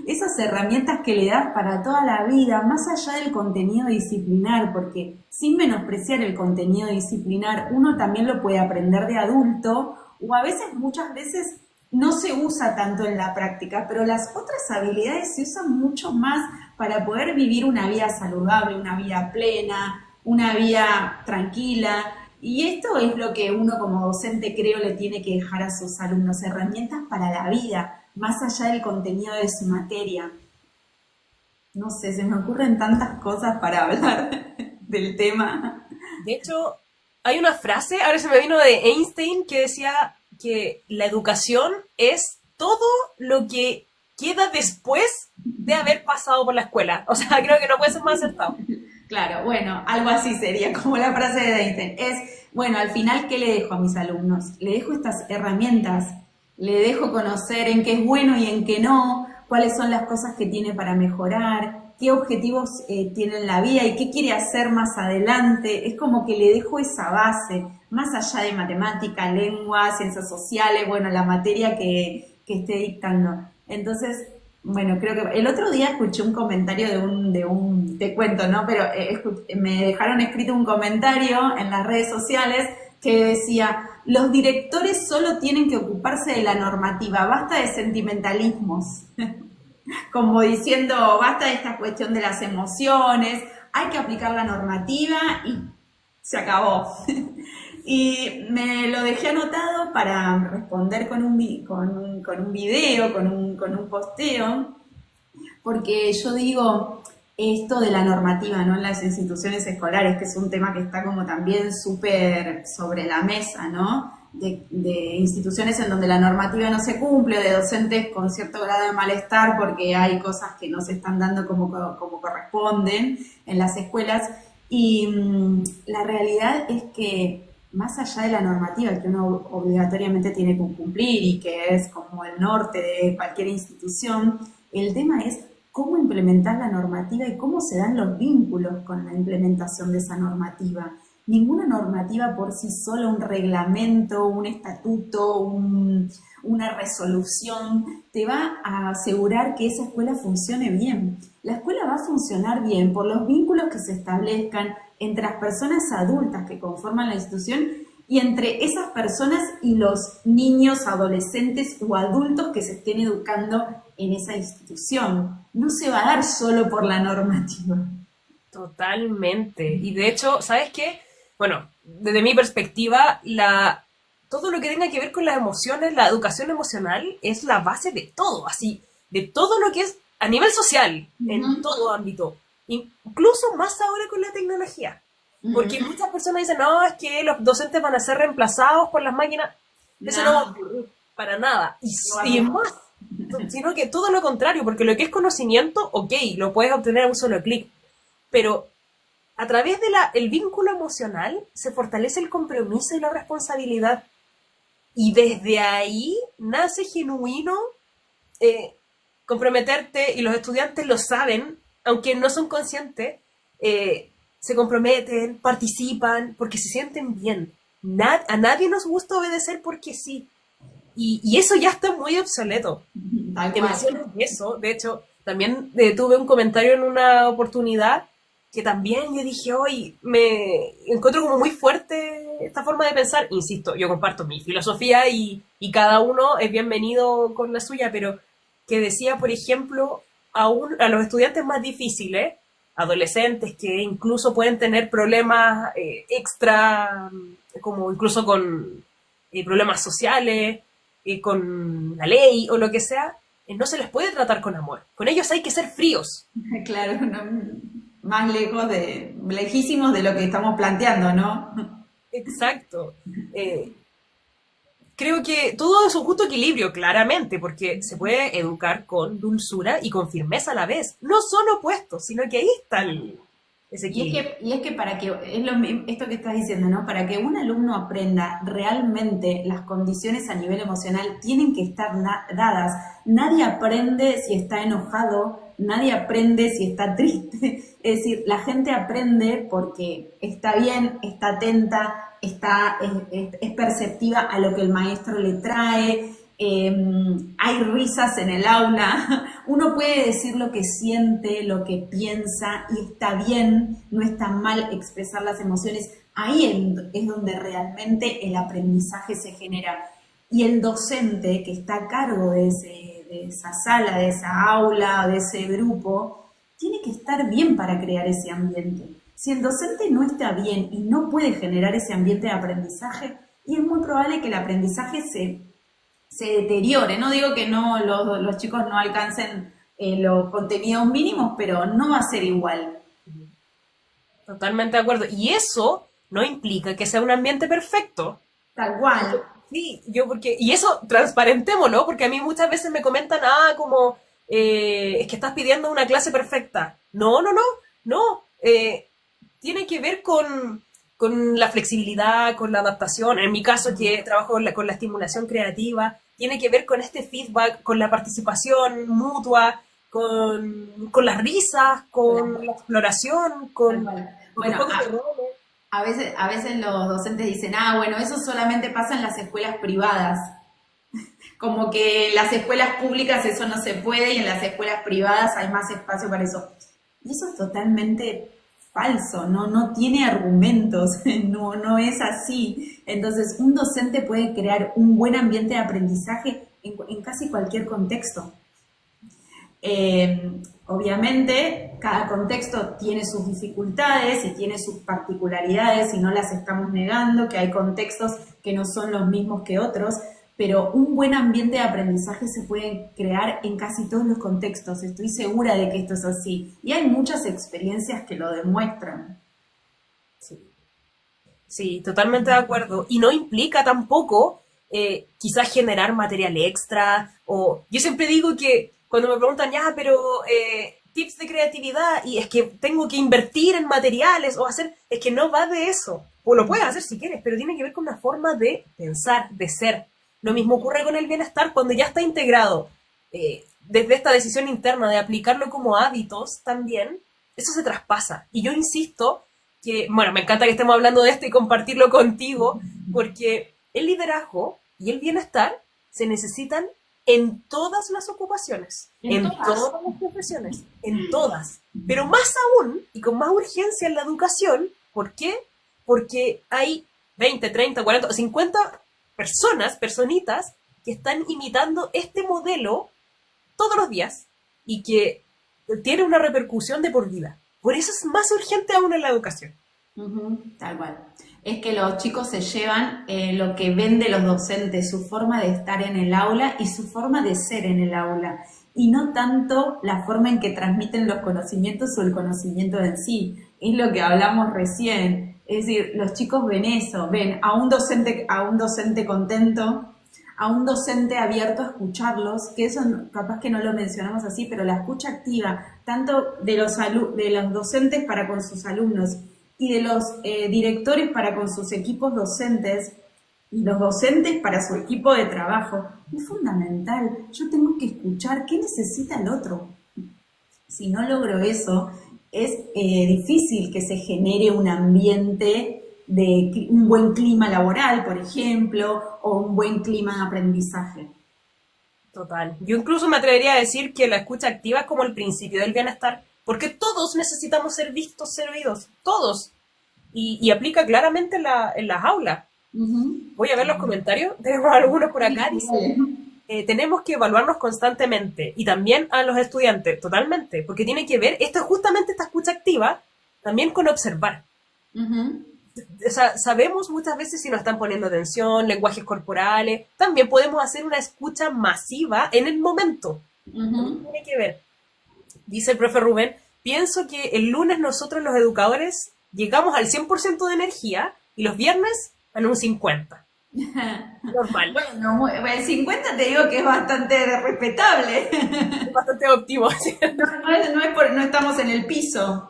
Esas herramientas que le das para toda la vida, más allá del contenido disciplinar, porque sin menospreciar el contenido disciplinar, uno también lo puede aprender de adulto, o a veces, muchas veces, no se usa tanto en la práctica, pero las otras habilidades se usan mucho más para poder vivir una vida saludable, una vida plena, una vida tranquila. Y esto es lo que uno como docente creo le tiene que dejar a sus alumnos, herramientas para la vida, más allá del contenido de su materia. No sé, se me ocurren tantas cosas para hablar del tema. De hecho, hay una frase, ahora se me vino de Einstein, que decía que la educación es todo lo que queda después de haber pasado por la escuela. O sea, creo que no puede ser más acertado. Claro, bueno, algo así sería como la frase de Einstein. Es, bueno, al final, ¿qué le dejo a mis alumnos? Le dejo estas herramientas, le dejo conocer en qué es bueno y en qué no, cuáles son las cosas que tiene para mejorar, qué objetivos tiene en la vida y qué quiere hacer más adelante. Es como que le dejo esa base, más allá de matemática, lengua, ciencias sociales, bueno, la materia que esté dictando. Entonces, bueno, creo que el otro día escuché un comentario te cuento, ¿no? Pero me dejaron escrito un comentario en las redes sociales que decía, los directores solo tienen que ocuparse de la normativa, basta de sentimentalismos. Como diciendo, basta de esta cuestión de las emociones, hay que aplicar la normativa y se acabó. Y me lo dejé anotado para responder con un video, con un posteo, porque yo digo esto de la normativa, ¿no? En las instituciones escolares, que es un tema que está como también súper sobre la mesa, ¿no? De instituciones en donde la normativa no se cumple, de docentes con cierto grado de malestar porque hay cosas que no se están dando como corresponden en las escuelas. Y la realidad es que más allá de la normativa que uno obligatoriamente tiene que cumplir y que es como el norte de cualquier institución, el tema es cómo implementar la normativa y cómo se dan los vínculos con la implementación de esa normativa. Ninguna normativa por sí sola, un reglamento, un estatuto, una resolución, te va a asegurar que esa escuela funcione bien. La escuela va a funcionar bien por los vínculos que se establezcan entre las personas adultas que conforman la institución y entre esas personas y los niños, adolescentes o adultos que se estén educando en esa institución. No se va a dar solo por la normativa. Totalmente. Y de hecho, ¿sabes qué? Bueno, desde mi perspectiva, todo lo que tenga que ver con las emociones, la educación emocional, es la base de todo, así, de todo lo que es a nivel social, en todo ámbito, incluso más ahora con la tecnología. Porque muchas personas dicen, no, es que los docentes van a ser reemplazados por las máquinas. Eso no va a ocurrir para nada. Y es más, sino que todo lo contrario, porque lo que es conocimiento, ok, lo puedes obtener a un solo clic, pero a través del vínculo emocional se fortalece el compromiso y la responsabilidad. Y desde ahí nace genuino comprometerte, y los estudiantes lo saben, aunque no son conscientes, se comprometen, participan, porque se sienten bien. A nadie nos gusta obedecer porque sí. Y eso ya está muy obsoleto. Que mencionas eso, de hecho, también tuve un comentario en una oportunidad que también yo dije, hoy me encuentro como muy fuerte esta forma de pensar. Insisto, yo comparto mi filosofía y cada uno es bienvenido con la suya, pero que decía, por ejemplo, a los estudiantes más difíciles, adolescentes que incluso pueden tener problemas extra, como incluso con problemas sociales, con la ley o lo que sea, no se les puede tratar con amor. Con ellos hay que ser fríos. Claro, más lejísimos de lo que estamos planteando, ¿no? Exacto. Creo que todo es un justo equilibrio, claramente, porque se puede educar con dulzura y con firmeza a la vez. No son opuestos, sino que ahí está ese equilibrio. Y es que para que, esto que estás diciendo, ¿no? Para que un alumno aprenda realmente, las condiciones a nivel emocional tienen que estar dadas. Nadie aprende si está enojado, nadie aprende si está triste. Es decir, la gente aprende porque está bien, está atenta, es perceptiva a lo que el maestro le trae. Hay risas en el aula, uno puede decir lo que siente, lo que piensa y está bien, no está mal expresar las emociones, ahí es donde realmente el aprendizaje se genera. Y el docente que está a cargo de esa sala, de esa aula, de ese grupo, tiene que estar bien para crear ese ambiente. Si el docente no está bien y no puede generar ese ambiente de aprendizaje, y es muy probable que el aprendizaje se deteriore. No digo que no los chicos no alcancen los contenidos mínimos, pero no va a ser igual. Totalmente de acuerdo. Y eso no implica que sea un ambiente perfecto. Tal cual. Sí, y eso transparentémoslo, porque a mí muchas veces me comentan, como, es que estás pidiendo una clase perfecta. No, tiene que ver con la flexibilidad, con la adaptación. En mi caso, que trabajo con la estimulación creativa, tiene que ver con este feedback, con la participación mutua, con las risas, con la exploración, con bueno, un poco de roles. a veces los docentes dicen, bueno, eso solamente pasa en las escuelas privadas. Como que en las escuelas públicas eso no se puede y en las escuelas privadas hay más espacio para eso. Y eso es totalmente falso, no tiene argumentos, no es así. Entonces, un docente puede crear un buen ambiente de aprendizaje en casi cualquier contexto. Obviamente, cada contexto tiene sus dificultades y tiene sus particularidades y no las estamos negando, que hay contextos que no son los mismos que otros, pero un buen ambiente de aprendizaje se puede crear en casi todos los contextos. Estoy segura de que esto es así. Y hay muchas experiencias que lo demuestran. Sí, totalmente de acuerdo. Y no implica tampoco quizás generar material extra. Yo siempre digo que cuando me preguntan, pero tips de creatividad, y es que tengo que invertir en materiales o hacer, es que no va de eso. O lo puedes hacer si quieres, pero tiene que ver con una forma de pensar, de ser. Lo mismo ocurre con el bienestar cuando ya está integrado desde esta decisión interna de aplicarlo como hábitos también, eso se traspasa. Y yo insisto que, me encanta que estemos hablando de esto y compartirlo contigo, porque el liderazgo y el bienestar se necesitan en todas las ocupaciones, en todas las profesiones, en todas. Pero más aún, y con más urgencia en la educación, ¿por qué? Porque hay 20, 30, 40, 50 personitas que están imitando este modelo todos los días y que tiene una repercusión de por vida. Por eso es más urgente aún en la educación. Tal cual. Es que los chicos se llevan lo que ven de los docentes, su forma de estar en el aula y su forma de ser en el aula. Y no tanto la forma en que transmiten los conocimientos o el conocimiento en sí. Es lo que hablamos recién. Es decir, los chicos ven eso, ven a un docente contento, a un docente abierto a escucharlos, que eso capaz que no lo mencionamos así, pero la escucha activa, tanto de los docentes para con sus alumnos y de los directores para con sus equipos docentes, y los docentes para su equipo de trabajo, es fundamental. Yo tengo que escuchar qué necesita el otro. Si no logro eso, es difícil que se genere un ambiente de un buen clima laboral, por ejemplo, o un buen clima de aprendizaje. Total. Yo incluso me atrevería a decir que la escucha activa es como el principio del bienestar, porque todos necesitamos ser vistos, ser oídos, todos. Y aplica claramente en las aulas. Voy a ver los comentarios, tenemos algunos por acá, dice... tenemos que evaluarnos constantemente y también a los estudiantes, totalmente, porque tiene que ver, justamente esta escucha activa, también con observar. O sea, sabemos muchas veces si nos están poniendo atención, lenguajes corporales, también podemos hacer una escucha masiva en el momento. Tiene que ver. Dice el profe Rubén, pienso que el lunes nosotros los educadores llegamos al 100% de energía y los viernes a un 50%. Normal. Bueno, el 50 te digo que es bastante respetable. Es bastante óptimo, ¿sí? No estamos en el piso.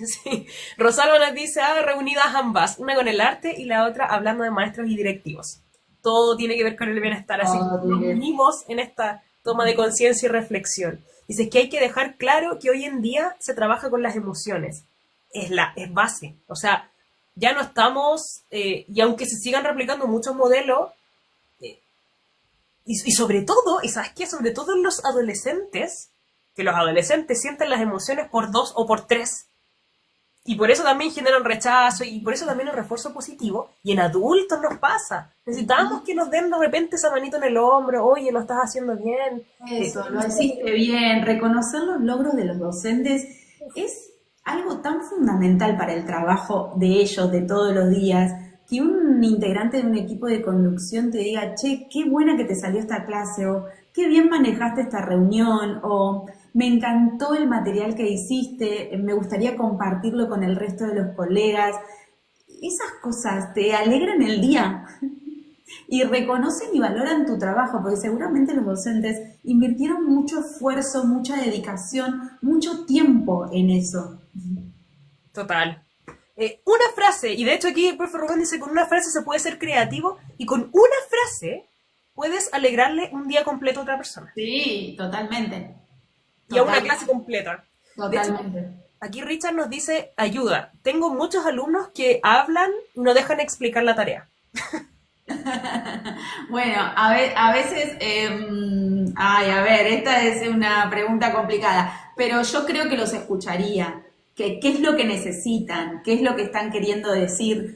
Sí. Rosalba nos dice, reunidas ambas, una con el arte y la otra hablando de maestros y directivos. Todo tiene que ver con el bienestar, así que nos unimos en esta toma de conciencia y reflexión. Dice que hay que dejar claro que hoy en día se trabaja con las emociones. Es base. O sea, ya no estamos, y aunque se sigan replicando muchos modelos, y sobre todo, y sabes qué, sobre todo en los adolescentes, que los adolescentes sienten las emociones por 2 o por 3, y por eso también generan rechazo, y por eso también el refuerzo positivo, y en adultos nos pasa. Necesitamos que nos den de repente esa manito en el hombro, oye, lo estás haciendo bien. Eso, lo hiciste bien. Reconocer los logros de los docentes es algo tan fundamental para el trabajo de ellos de todos los días, que un integrante de un equipo de conducción te diga, che, qué buena que te salió esta clase, o qué bien manejaste esta reunión, o me encantó el material que hiciste, me gustaría compartirlo con el resto de los colegas. Esas cosas te alegran el día y reconocen y valoran tu trabajo, porque seguramente los docentes invirtieron mucho esfuerzo, mucha dedicación, mucho tiempo en eso. Total. Una frase, y de hecho aquí el profe Rubén dice, con una frase se puede ser creativo, y con una frase puedes alegrarle un día completo a otra persona. Sí, totalmente. Y a una clase completa. Totalmente. De hecho, aquí Richard nos dice, ayuda, tengo muchos alumnos que hablan y no dejan explicar la tarea. Bueno, a veces, a ver, esta es una pregunta complicada, pero yo creo que los escucharía, que qué es lo que necesitan, qué es lo que están queriendo decir.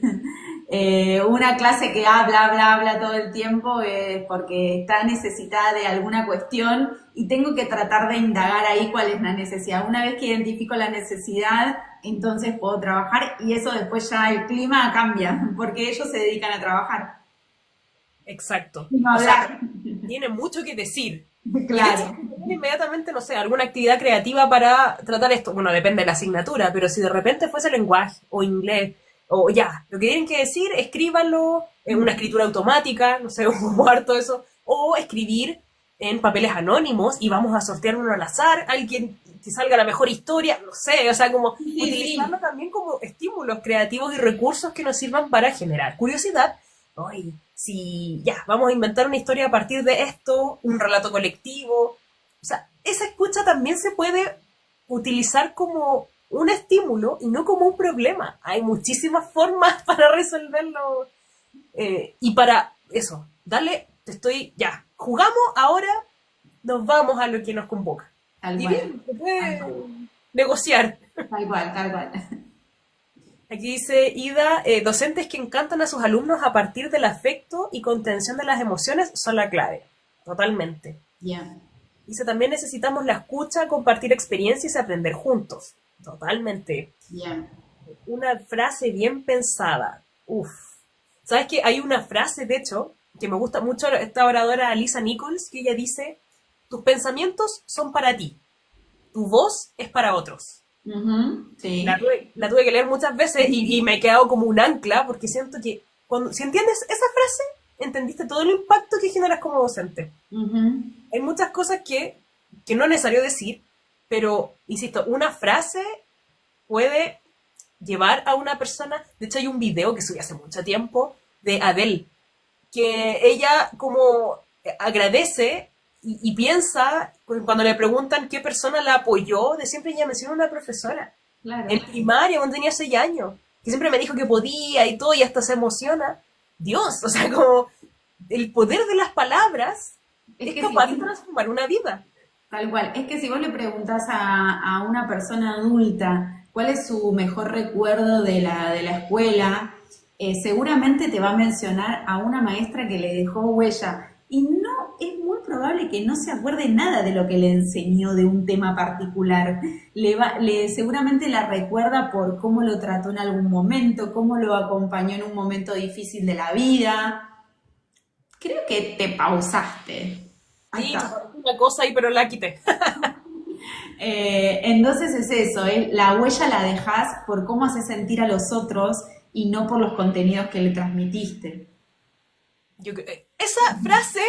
Una clase que habla todo el tiempo es porque está necesitada de alguna cuestión y tengo que tratar de indagar ahí cuál es la necesidad. Una vez que identifico la necesidad, entonces puedo trabajar y eso después ya el clima cambia, porque ellos se dedican a trabajar. Exacto. No o sea, hablar. tiene mucho que decir. Claro. Y inmediatamente, no sé, alguna actividad creativa para tratar esto. Bueno, depende de la asignatura, pero si de repente fuese lenguaje o inglés, o ya, lo que tienen que decir, escríbanlo en una escritura automática, no sé, o harto eso, o escribir en papeles anónimos y vamos a sortear uno al azar, alguien que salga la mejor historia, no sé, o sea, como Sí, utilizarlo también como estímulos creativos y recursos que nos sirvan para generar curiosidad. Ay, si ya, vamos a inventar una historia a partir de esto, un relato colectivo. O sea, esa escucha también se puede utilizar como un estímulo y no como un problema. Hay muchísimas formas para resolverlo. Y para eso, dale, ya, jugamos, ahora nos vamos a lo que nos convoca. Tal Y cual. bien, se puede negociar. Tal cual, tal cual. Aquí dice Ida, docentes que encantan a sus alumnos a partir del afecto y contención de las emociones son la clave. Totalmente. Yeah. Dice, también necesitamos la escucha, compartir experiencias y aprender juntos. Totalmente. Yeah. Una frase bien pensada. Uf. ¿Sabes qué? Hay una frase, de hecho, que me gusta mucho, esta oradora Lisa Nichols, que ella dice, tus pensamientos son para ti, tu voz es para otros. Sí. La tuve que leer muchas veces y me he quedado como un ancla porque siento que si entiendes esa frase, entendiste todo el impacto que generas como docente. Hay muchas cosas que no es necesario decir, pero, insisto, una frase puede llevar a una persona. De hecho, hay un video que subí hace mucho tiempo de Adele, que ella como agradece y piensa, cuando le preguntan qué persona la apoyó, de siempre ella menciona una profesora. Claro. En primaria, cuando tenía 6 años, que siempre me dijo que podía y todo, y hasta se emociona. Dios, o sea, como el poder de las palabras es capaz de transformar una vida. Tal cual. Es que si vos le preguntás a una persona adulta cuál es su mejor recuerdo de la escuela, seguramente te va a mencionar a una maestra que le dejó huella. Y no, es muy probable que no se acuerde nada de lo que le enseñó de un tema particular. Seguramente la recuerda por cómo lo trató en algún momento, cómo lo acompañó en un momento difícil de la vida. Creo que te pausaste. Sí, una cosa ahí, pero la quité. Entonces es eso, la huella la dejás por cómo haces sentir a los otros y no por los contenidos que le transmitiste. Esa frase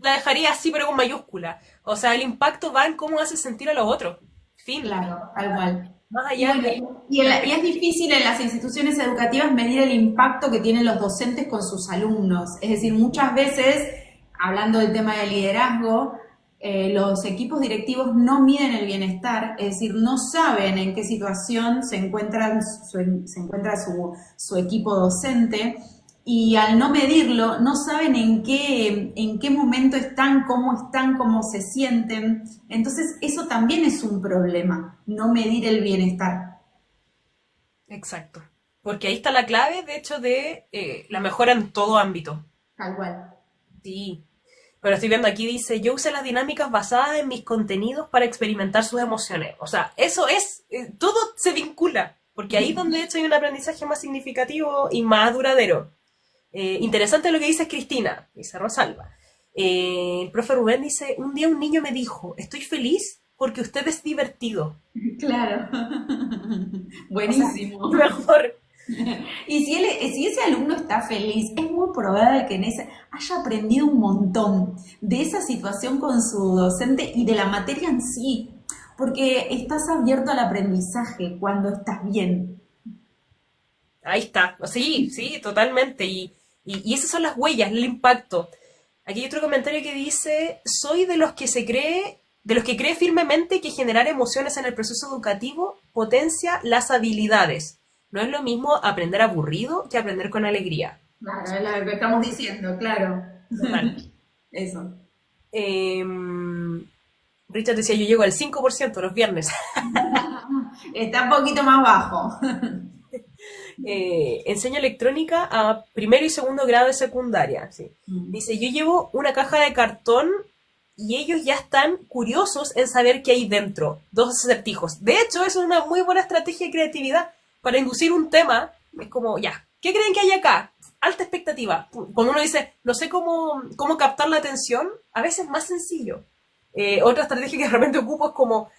la dejaría así, pero con mayúscula. O sea, el impacto va en cómo haces sentir a los otros. Fin. Claro, tal cual. Más Y allá bueno, de... y es difícil en las instituciones educativas medir el impacto que tienen los docentes con sus alumnos. Es decir, muchas veces, hablando del tema del liderazgo, los equipos directivos no miden el bienestar, es decir, no saben en qué situación se encuentra su equipo docente y al no medirlo, no saben en qué momento están, cómo se sienten. Entonces, eso también es un problema, no medir el bienestar. Exacto. Porque ahí está la clave, de hecho, de la mejora en todo ámbito. Tal cual. Sí. Pero estoy viendo aquí, dice, yo usé las dinámicas basadas en mis contenidos para experimentar sus emociones. O sea, eso es, todo se vincula, porque ahí es donde de hecho hay un aprendizaje más significativo y más duradero. Interesante lo que dice Cristina, dice Rosalba. El profe Rubén dice, un día un niño me dijo, estoy feliz porque usted es divertido. Claro. O sea, Buenísimo. mejor. Y si ese alumno está feliz, es muy probable que haya aprendido un montón de esa situación con su docente y de la materia en sí, porque estás abierto al aprendizaje cuando estás bien. Ahí está. Sí, sí, totalmente. Y esas son las huellas, el impacto. Aquí hay otro comentario que dice, soy de los que cree firmemente que generar emociones en el proceso educativo potencia las habilidades. No es lo mismo aprender aburrido que aprender con alegría. Claro, es lo que estamos diciendo, claro. Total. Eso. Richard decía, yo llego al 5% los viernes. Está un poquito más bajo. Enseño electrónica a primero y segundo grado de secundaria. Sí. Dice, yo llevo una caja de cartón y ellos ya están curiosos en saber qué hay dentro. Dos acertijos. De hecho, eso es una muy buena estrategia de creatividad para inducir un tema. Es como, ya, ¿qué creen que hay acá? Alta expectativa. Cuando uno dice, no sé cómo captar la atención, a veces es más sencillo. Otra estrategia que realmente ocupo es como,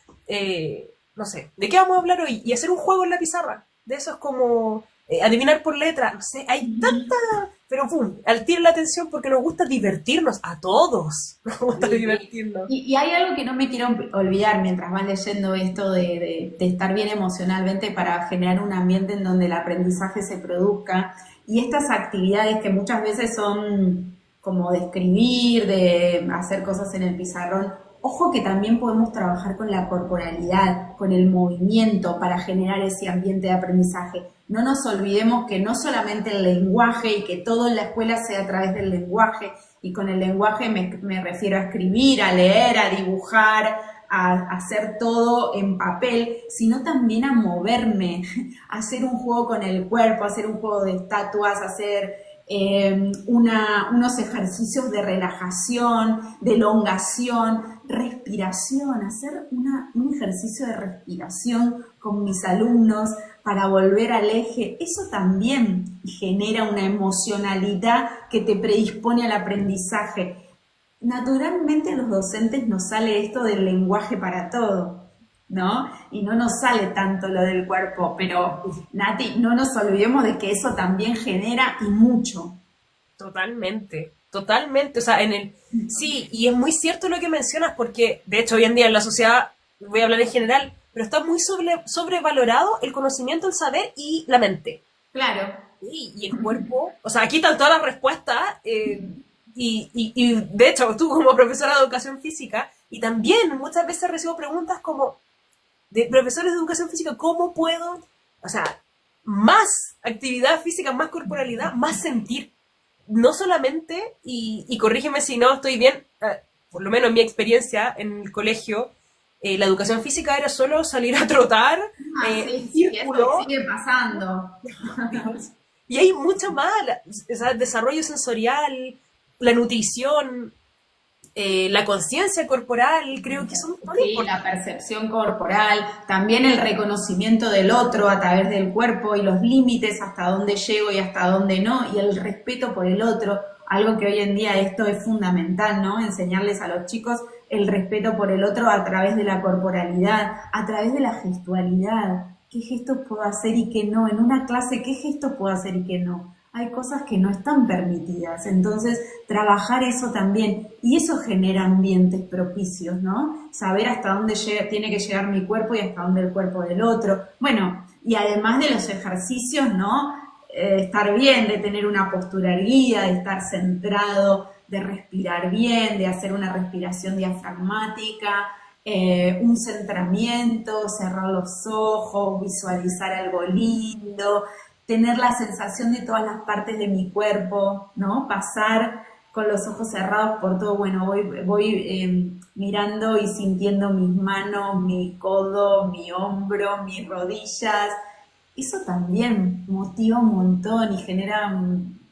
no sé, ¿de qué vamos a hablar hoy? Y hacer un juego en la pizarra. De eso es como adivinar por letra. No sé, hay tanta... Pero pum, al tiro la atención porque nos gusta divertirnos. A todos nos gusta divertirnos. Y hay algo que no me quiero olvidar mientras van leyendo esto de estar bien emocionalmente para generar un ambiente en donde el aprendizaje se produzca. Y estas actividades que muchas veces son como de escribir, de hacer cosas en el pizarrón. Ojo que también podemos trabajar con la corporalidad, con el movimiento para generar ese ambiente de aprendizaje. No nos olvidemos que no solamente el lenguaje y que todo en la escuela sea a través del lenguaje, y con el lenguaje me refiero a escribir, a leer, a dibujar, a hacer todo en papel, sino también a moverme, a hacer un juego con el cuerpo, a hacer un juego de estatuas, a hacer unos ejercicios de relajación, de elongación, respiración, hacer un ejercicio de respiración con mis alumnos para volver al eje. Eso también genera una emocionalidad que te predispone al aprendizaje. Naturalmente a los docentes nos sale esto del lenguaje para todo, ¿no? Y no nos sale tanto lo del cuerpo, pero Nati, no nos olvidemos de que eso también genera y mucho. Totalmente, totalmente. O sea, sí, y es muy cierto lo que mencionas porque, de hecho, hoy en día en la sociedad, voy a hablar en general, pero está muy sobrevalorado el conocimiento, el saber y la mente. Claro. Y el cuerpo, o sea, aquí están todas las respuestas, y de hecho, tú como profesora de educación física, y también muchas veces recibo preguntas como de profesores de educación física, ¿cómo puedo, o sea, más actividad física, más corporalidad, más sentir? No solamente, y corrígeme si no estoy bien, por lo menos en mi experiencia en el colegio, la educación física era solo salir a trotar, Sí, círculo. eso sigue pasando. Y hay mucho más, o sea, el desarrollo sensorial, la nutrición, la conciencia corporal, creo que son muy Sí, la percepción corporal, también el reconocimiento del otro a través del cuerpo y los límites hasta dónde llego y hasta dónde no, y el respeto por el otro, algo que hoy en día esto es fundamental, ¿no? Enseñarles a los chicos el respeto por el otro a través de la corporalidad, a través de la gestualidad. ¿Qué gestos puedo hacer y qué no? En una clase, ¿qué gestos puedo hacer y qué no? hay cosas que no están permitidas. Entonces, trabajar eso también. Y eso genera ambientes propicios, ¿no? Saber hasta dónde tiene que llegar mi cuerpo y hasta dónde el cuerpo del otro. Bueno, y además de los ejercicios, ¿no? Estar bien, de tener una postura erguida, de estar centrado, de respirar bien, de hacer una respiración diafragmática, un centramiento, cerrar los ojos, visualizar algo lindo, tener la sensación de todas las partes de mi cuerpo, ¿no? Pasar con los ojos cerrados por todo, bueno, voy mirando y sintiendo mis manos, mi codo, mi hombro, mis rodillas. Eso también motiva un montón y genera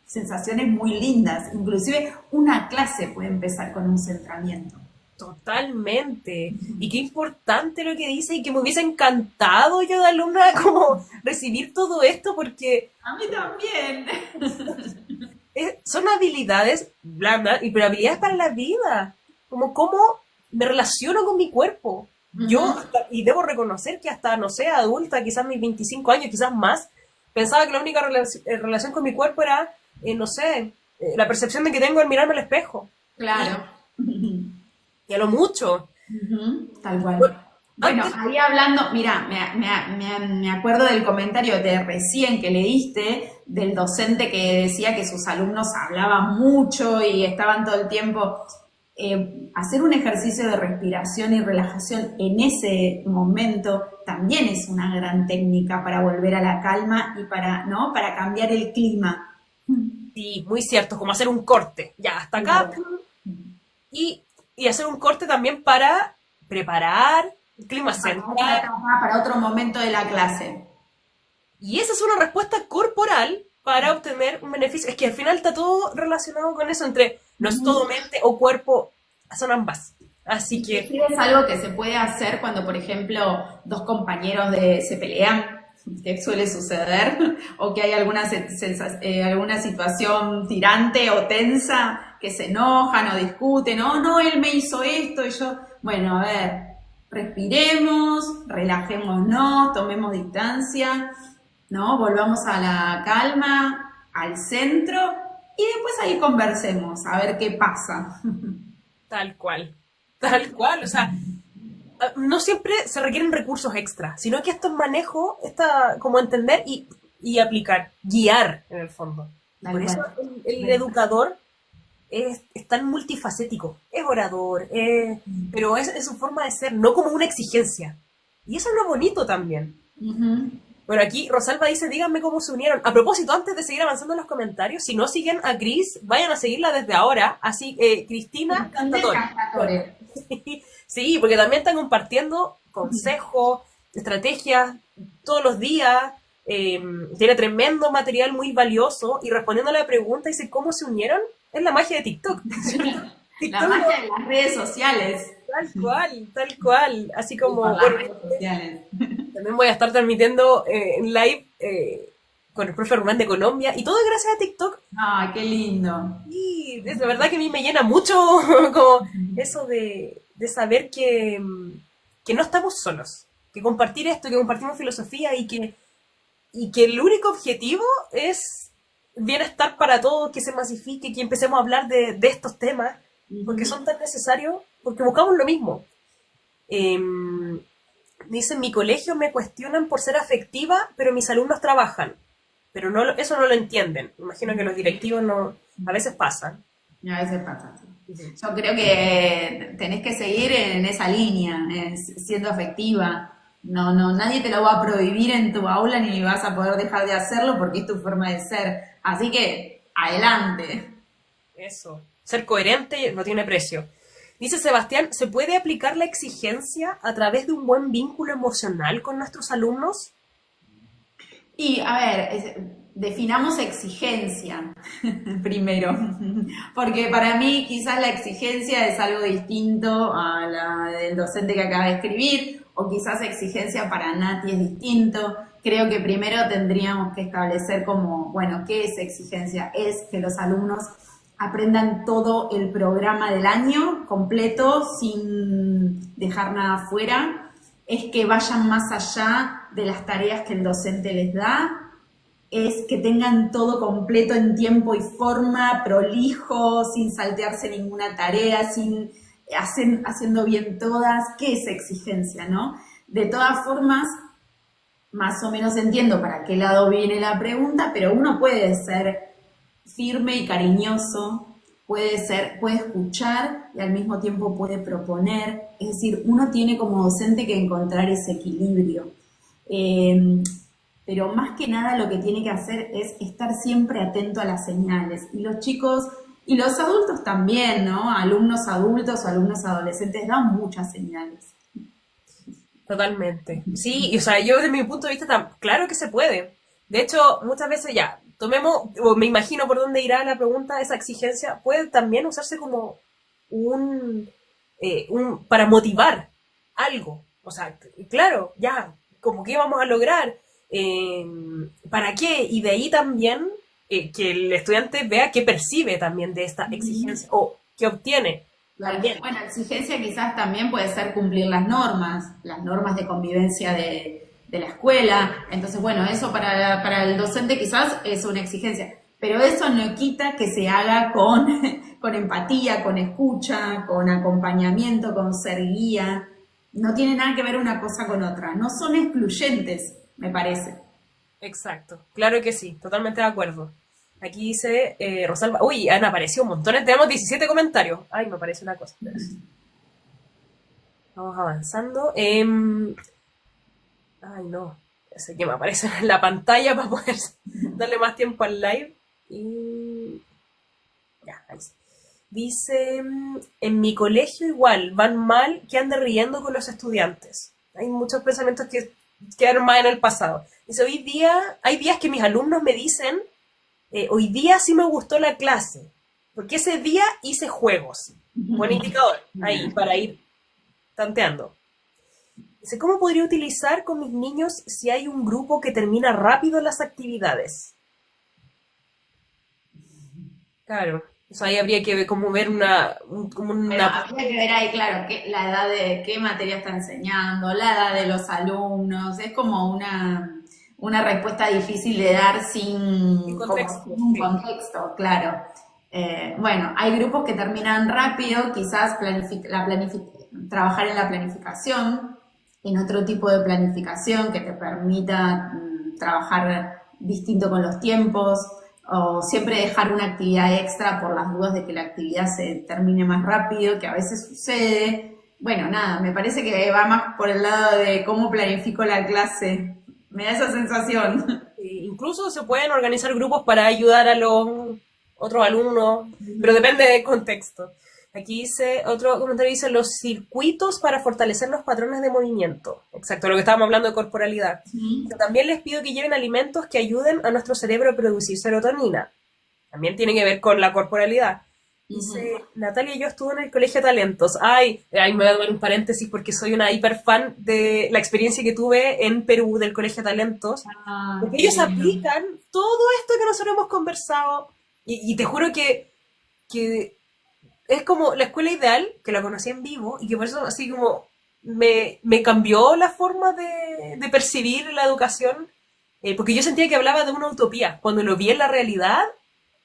sensaciones muy lindas. Inclusive una clase puede empezar con un centramiento. Totalmente. Y qué importante lo que dice, y que me hubiese encantado yo de alumna como recibir todo esto, porque A mí también. son habilidades blandas, pero habilidades para la vida, como cómo me relaciono con mi cuerpo. Yo, y debo reconocer que hasta, no sé, adulta, quizás mis 25 años, quizás más, pensaba que la única relación con mi cuerpo era, no sé, la percepción de que tengo al mirarme al espejo. Claro. Y a lo mucho. Tal cual. Bueno, ahí hablando, mira, me acuerdo del comentario de recién que leíste del docente que decía que sus alumnos hablaban mucho y estaban todo el tiempo. Hacer un ejercicio de respiración y relajación en ese momento también es una gran técnica para volver a la calma y para, ¿no? Para cambiar el clima. Sí, muy cierto, como hacer un corte. Ya, hasta acá. Y hacer un corte también para preparar el clima central. Para otro momento de la clase. Y esa es una respuesta corporal para obtener un beneficio. Es que al final está todo relacionado con eso, entre no es todo mente o cuerpo, son ambas. Así que... Sí, es algo que se puede hacer cuando, por ejemplo, dos compañeros se pelean, que suele suceder, o que hay alguna situación tirante o tensa, que se enojan o discuten, no, él me hizo esto y yo, bueno, a ver, respiremos, relajémonos, tomemos distancia, ¿no? Volvamos a la calma, al centro, y después ahí conversemos, a ver qué pasa. Tal cual, o sea, no siempre se requieren recursos extra, sino que esto es manejo, como entender y aplicar, guiar en el fondo. Por eso el educador es tan multifacético, es orador, pero es su forma de ser, no como una exigencia. Y eso es lo bonito también. Bueno, aquí Rosalba dice, díganme cómo se unieron. A propósito, antes de seguir avanzando en los comentarios, si no siguen a Cris, vayan a seguirla desde ahora. Así, Cristina Cantatore. Sí, porque también están compartiendo consejos, estrategias, todos los días. Tiene tremendo material muy valioso. Y respondiendo a la pregunta, dice, ¿cómo se unieron? Es la magia de TikTok. La magia de las redes sociales. Tal cual. Así como... También voy a estar transmitiendo en live con el profe Román de Colombia. Y todo gracias a TikTok. ¡Ah, qué lindo! Y es de verdad que a mí me llena mucho como eso de saber que no estamos solos. Que compartir esto, que compartimos filosofía y que el único objetivo es bienestar para todos, que se masifique, que empecemos a hablar de estos temas, porque son tan necesarios, porque buscamos lo mismo. Dice, en mi colegio me cuestionan por ser afectiva, pero mis alumnos trabajan. Pero eso no lo entienden. Imagino que los directivos a veces pasan. A veces pasa. Yo creo que tenés que seguir en esa línea, siendo afectiva. No, nadie te lo va a prohibir en tu aula ni vas a poder dejar de hacerlo porque es tu forma de ser. Así que, adelante. Eso. Ser coherente no tiene precio. Dice Sebastián, ¿se puede aplicar la exigencia a través de un buen vínculo emocional con nuestros alumnos? Y, a ver, definamos exigencia primero, porque para mí quizás la exigencia es algo distinto a la del docente que acaba de escribir, o quizás exigencia para Nati es distinto. Creo que primero tendríamos que establecer como, bueno, ¿qué es exigencia? Es que los alumnos aprendan todo el programa del año completo sin dejar nada fuera, es que vayan más allá de las tareas que el docente les da, es que tengan todo completo en tiempo y forma, prolijo, sin saltearse ninguna tarea, haciendo bien todas. ¿Qué es exigencia, no? De todas formas, más o menos entiendo para qué lado viene la pregunta, pero uno puede ser firme y cariñoso, puede escuchar y al mismo tiempo puede proponer. Es decir, uno tiene como docente que encontrar ese equilibrio. Eh, pero más que nada lo que tiene que hacer es estar siempre atento a las señales. Y los chicos y los adultos también, ¿no? Alumnos adultos o alumnos adolescentes dan muchas señales. Totalmente. Sí, y, o sea, yo desde mi punto de vista, claro que se puede. De hecho, muchas veces ya, tomemos, o me imagino por dónde irá la pregunta, esa exigencia puede también usarse como un, para motivar algo. O sea, claro, ya, como que vamos a lograr, eh, ¿para qué? Y de ahí también que el estudiante vea qué percibe también de esta exigencia o qué obtiene Claro. también. Bueno, exigencia quizás también puede ser cumplir las normas de convivencia de la escuela. Entonces, bueno, eso para el docente quizás es una exigencia, pero eso no quita que se haga con, con empatía, con escucha, con acompañamiento, con ser guía. No tiene nada que ver una cosa con otra. No son excluyentes, me parece. Exacto, claro que sí, totalmente de acuerdo. Aquí dice Rosalba, uy, han aparecido montones, tenemos 17 comentarios. Ay, me parece una cosa. Vamos avanzando. Ay, no, sé que me aparece en la pantalla para poder darle más tiempo al live. Y ya, ahí sí. Dice, en mi colegio igual, van mal que ande riendo con los estudiantes. Hay muchos pensamientos que quedaron más en el pasado. Dice, hoy día, hay días que mis alumnos me dicen, hoy día sí me gustó la clase, porque ese día hice juegos. Buen indicador, ahí, para ir tanteando. Dice, ¿cómo podría utilizar con mis niños si hay un grupo que termina rápido las actividades? Claro, o sea, ahí habría que ver, como ver como Pero una... habría que ver ahí, claro, la edad de qué materia está enseñando, la edad de los alumnos. Es como una respuesta difícil de dar en como contexto. sin un Sí. contexto, claro. Bueno, hay grupos que terminan rápido, quizás trabajar en la planificación, en otro tipo de planificación que te permita trabajar distinto con los tiempos, o siempre dejar una actividad extra por las dudas de que la actividad se termine más rápido, que a veces sucede. Bueno, nada, me parece que va más por el lado de cómo planifico la clase. Me da esa sensación. Incluso se pueden organizar grupos para ayudar a los otros alumnos, pero depende del contexto. Aquí dice, otro comentario dice, los circuitos para fortalecer los patrones de movimiento. Exacto, lo que estábamos hablando de corporalidad. Pero también les pido que lleven alimentos que ayuden a nuestro cerebro a producir serotonina. También tiene que ver con la corporalidad. Dice, Natalia, yo estuve en el Colegio de Talentos. Ay, me voy a tomar un paréntesis porque soy una hiper fan de la experiencia que tuve en Perú del Colegio de Talentos. Ah, Porque qué ellos lindo. aplican todo esto que nosotros hemos conversado. Y te juro que es como la escuela ideal, que la conocí en vivo, y que por eso así como me cambió la forma de percibir la educación, porque yo sentía que hablaba de una utopía. Cuando lo vi en la realidad,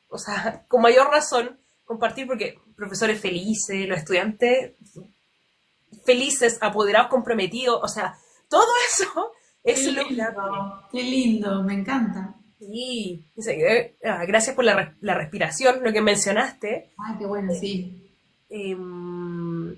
o sea, con mayor razón compartir, porque profesores felices, los estudiantes felices, apoderados, comprometidos, o sea, todo eso Qué es lograble. lindo, qué lindo, me encanta. Sí, dice, gracias por la respiración, lo que mencionaste. Ay, qué bueno, sí. Em,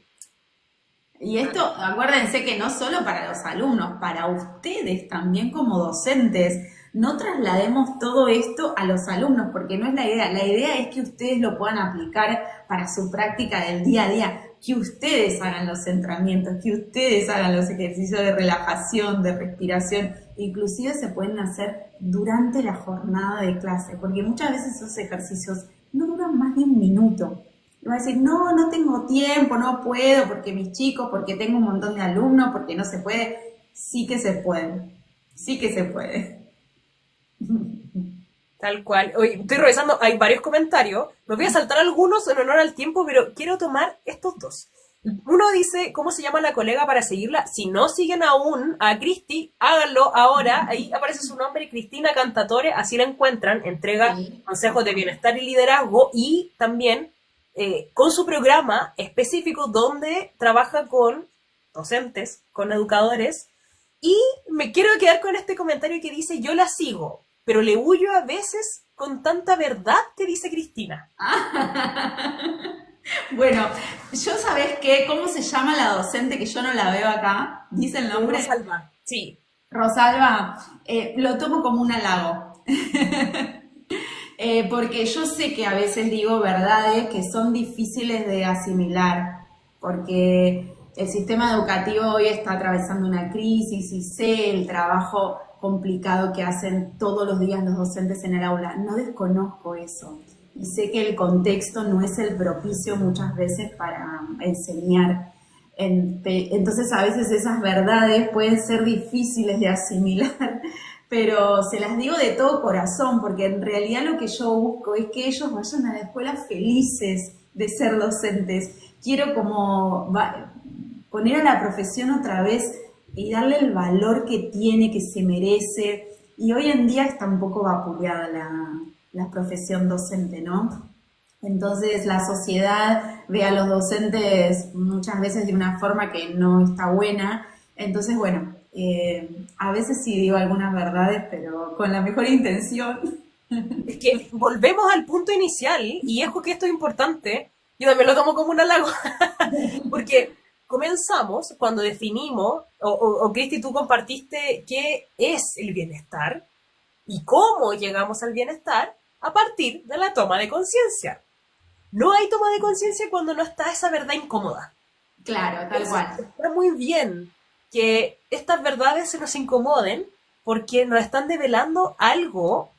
Y esto, acuérdense que no solo para los alumnos, para ustedes también como docentes. No traslademos todo esto a los alumnos, porque no es la idea. La idea es que ustedes lo puedan aplicar para su práctica del día a día, que ustedes hagan los entrenamientos, que ustedes hagan los ejercicios de relajación, de respiración. Inclusive se pueden hacer durante la jornada de clase, porque muchas veces esos ejercicios no duran más de un minuto. Y va a decir, no, no tengo tiempo, no puedo, porque mis chicos, porque tengo un montón de alumnos, porque no se puede. Sí que se puede, sí que se puede. tal cual. Oye, estoy revisando, hay varios comentarios. Me voy a saltar algunos en honor al tiempo, pero quiero tomar estos dos. Uno dice, ¿cómo se llama la colega para seguirla? Si no siguen aún a Cristi, háganlo ahora. Ahí aparece su nombre, Cristina Cantatore, así la encuentran. Entrega Sí. consejos de bienestar y liderazgo y también con su programa específico donde trabaja con docentes, con educadores. Y me quiero quedar con este comentario que dice, yo la sigo, pero le huyo a veces con tanta verdad que dice Cristina. Bueno, yo sabés qué, ¿cómo se llama la docente que yo no la veo acá? ¿Dice el nombre? Rosalba, sí. Rosalba, lo tomo como un halago. Porque yo sé que a veces digo verdades que son difíciles de asimilar, porque el sistema educativo hoy está atravesando una crisis y sé el trabajo complicado que hacen todos los días los docentes en el aula. No desconozco eso y sé que el contexto no es el propicio muchas veces para enseñar. Entonces a veces esas verdades pueden ser difíciles de asimilar, pero se las digo de todo corazón, porque en realidad lo que yo busco es que ellos vayan a la escuela felices de ser docentes. Quiero como poner a la profesión otra vez y darle el valor que tiene, que se merece. Y hoy en día está un poco vapuleada la profesión docente, ¿no? Entonces la sociedad ve a los docentes muchas veces de una forma que no está buena. Entonces, bueno, a veces sí digo algunas verdades, pero con la mejor intención. Es que volvemos al punto inicial, y es que esto es importante, yo también lo tomo como un halago, porque comenzamos cuando definimos, o Cristi, tú compartiste qué es el bienestar y cómo llegamos al bienestar a partir de la toma de conciencia. No hay toma de conciencia cuando no está esa verdad incómoda. Claro, tal Entonces, cual. está muy bien que estas verdades se nos incomoden porque nos están develando algo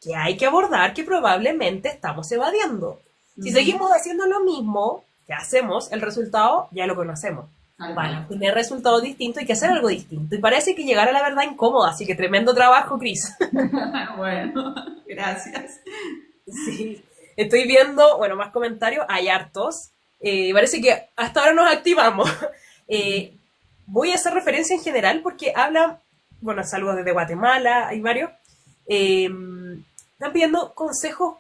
que hay que abordar que probablemente estamos evadiendo. Si Ujú, seguimos haciendo lo mismo que hacemos, el resultado ya lo conocemos. tal Van a cual. tener resultados distintos, hay que hacer algo distinto. Y parece que llegar a la verdad incómoda, así que tremendo trabajo, Cris. Bueno, gracias. Sí, estoy viendo, bueno, más comentarios, hay hartos. Parece que hasta ahora nos activamos. Eh, Voy a hacer referencia en general porque hablan, bueno, saludos desde Guatemala, hay varios. Eh, Están pidiendo consejos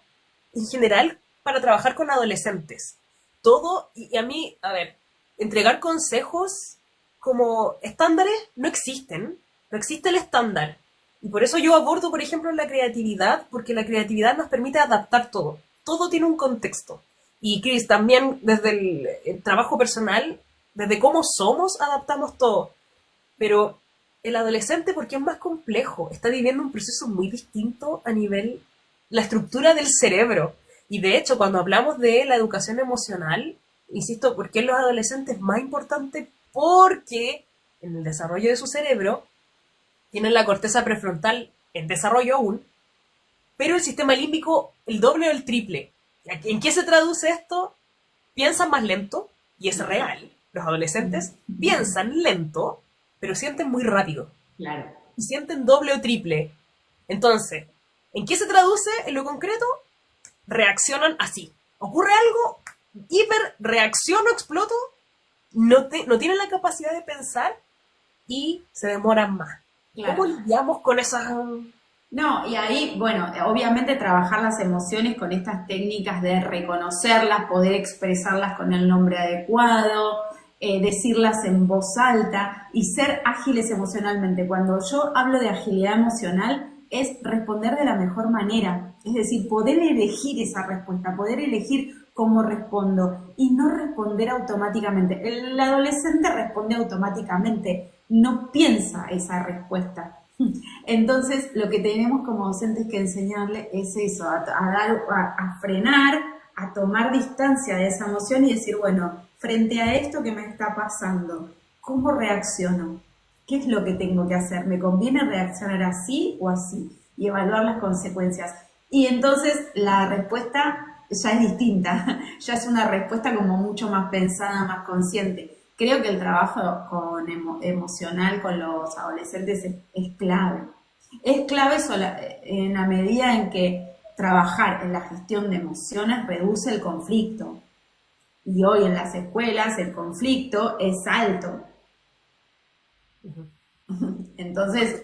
en general para trabajar con adolescentes. Todo, y a mí, a ver, entregar consejos como estándares no existen, no existe el estándar. Y por eso yo abordo, por ejemplo, la creatividad, porque la creatividad nos permite adaptar todo. Todo tiene un contexto. Y Chris, también desde el trabajo personal, desde cómo somos, adaptamos todo. Pero el adolescente, porque es más complejo, está viviendo un proceso muy distinto a nivel, la estructura del cerebro. Y de hecho, cuando hablamos de la educación emocional, insisto, ¿por qué en los adolescentes es más importante? Porque en el desarrollo de su cerebro tienen la corteza prefrontal en desarrollo aún, pero el sistema límbico el doble o el triple. ¿En qué se traduce esto? Piensan más lento, y es real. Los adolescentes piensan lento, pero sienten muy rápido. Claro. Y sienten doble o triple. Entonces, ¿en qué se traduce en lo concreto? Reaccionan así. Ocurre algo, hiper reacciono, exploto, no tienen la capacidad de pensar y se demoran más. ¿Cómo Claro. lidiamos con esas... No, y ahí, bueno, obviamente trabajar las emociones con estas técnicas de reconocerlas, poder expresarlas con el nombre adecuado, decirlas en voz alta y ser ágiles emocionalmente. Cuando yo hablo de agilidad emocional, es responder de la mejor manera, es decir, poder elegir esa respuesta, poder elegir cómo respondo y no responder automáticamente. El adolescente responde automáticamente, no piensa esa respuesta. Entonces, lo que tenemos como docentes que enseñarle es eso, a frenar, a tomar distancia de esa emoción y decir, bueno, frente a esto que me está pasando, ¿cómo reacciono? ¿Qué es lo que tengo que hacer? ¿Me conviene reaccionar así o así? Y evaluar las consecuencias. Y entonces la respuesta ya es distinta, ya es una respuesta como mucho más pensada, más consciente. Creo que el trabajo con emocional con los adolescentes es clave. Es clave en la medida en que trabajar en la gestión de emociones reduce el conflicto. Y hoy en las escuelas el conflicto es alto. Ujú. Entonces,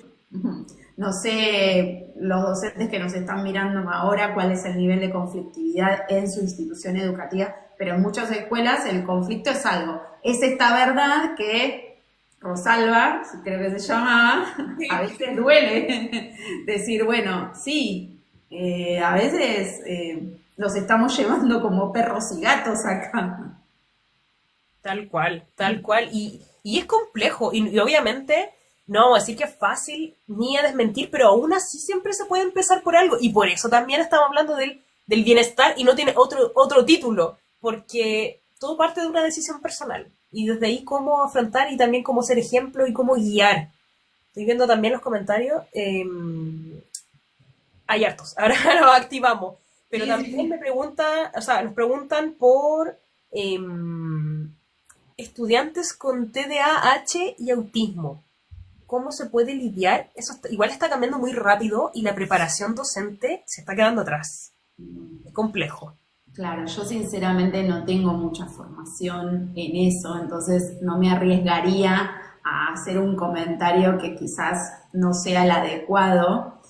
no sé, los docentes que nos están mirando ahora, cuál es el nivel de conflictividad en su institución educativa, pero en muchas escuelas el conflicto es algo. Es esta verdad que Rosalba, creo que se llamaba, a veces duele decir, bueno, sí, a veces los estamos llevando como perros y gatos acá. Tal cual, tal cual. Y es complejo. Y obviamente no vamos a decir que es fácil ni a desmentir, pero aún así siempre se puede empezar por algo. Y por eso también estamos hablando del bienestar y no tiene otro título, porque todo parte de una decisión personal. Y desde ahí cómo afrontar y también cómo ser ejemplo y cómo guiar. Estoy viendo también los comentarios. Hay hartos, ahora los activamos. Pero Sí, también sí. me pregunta, o sea, nos preguntan por estudiantes con TDAH y autismo. ¿Cómo se puede lidiar? Igual está cambiando muy rápido y la preparación docente se está quedando atrás. Es complejo. Claro, yo sinceramente no tengo mucha formación en eso, entonces no me arriesgaría a hacer un comentario que quizás no sea el adecuado.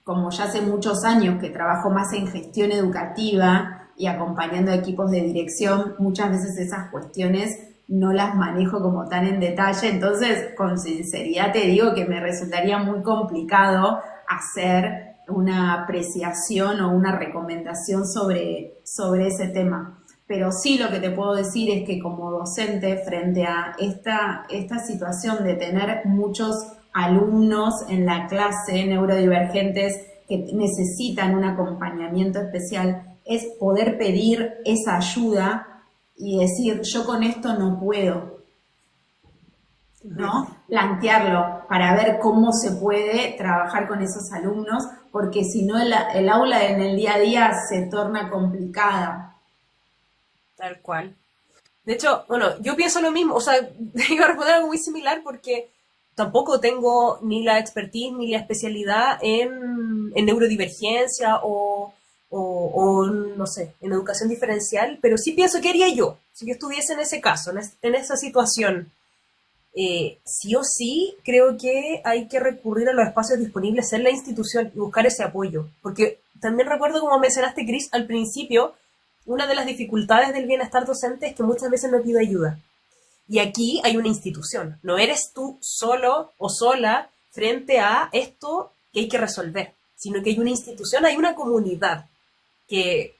Como ya hace muchos años que trabajo más en gestión educativa y acompañando a equipos de dirección, muchas veces esas cuestiones no las manejo como tan en detalle, entonces con sinceridad te digo que me resultaría muy complicado hacer una apreciación o una recomendación sobre ese tema. Pero sí lo que te puedo decir es que como docente, frente a esta situación de tener muchos alumnos en la clase neurodivergentes que necesitan un acompañamiento especial, es poder pedir esa ayuda y decir, yo con esto no puedo, ¿no? Plantearlo para ver cómo se puede trabajar con esos alumnos, porque si no el aula en el día a día se torna complicada. Tal cual. De hecho, bueno, yo pienso lo mismo, o sea, iba a responder algo muy similar porque tampoco tengo ni la expertise ni la especialidad en neurodivergencia no sé, en educación diferencial, pero sí pienso qué haría yo si yo estuviese en ese caso, en esa situación. Sí o sí, creo que hay que recurrir a los espacios disponibles en la institución y buscar ese apoyo. Porque también recuerdo, como mencionaste, Chris, al principio, una de las dificultades del bienestar docente es que muchas veces no pide ayuda. Y aquí hay una institución. No eres tú solo o sola frente a esto que hay que resolver, sino que hay una institución, hay una comunidad que,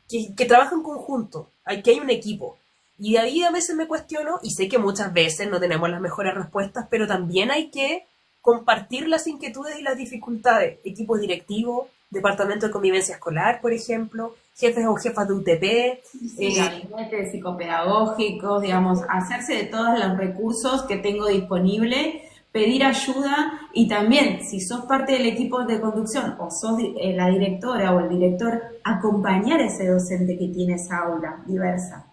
que trabaja en conjunto, que hay un equipo. Y de ahí a veces me cuestiono, y sé que muchas veces no tenemos las mejores respuestas, pero también hay que compartir las inquietudes y las dificultades. Equipos directivos, departamento de convivencia escolar, por ejemplo, jefes o jefas de UTP. Sí, gabinetes psicopedagógicos, digamos, hacerse de todos los recursos que tengo disponible, pedir ayuda y también, si sos parte del equipo de conducción o sos la directora o el director, acompañar a ese docente que tiene esa aula diversa.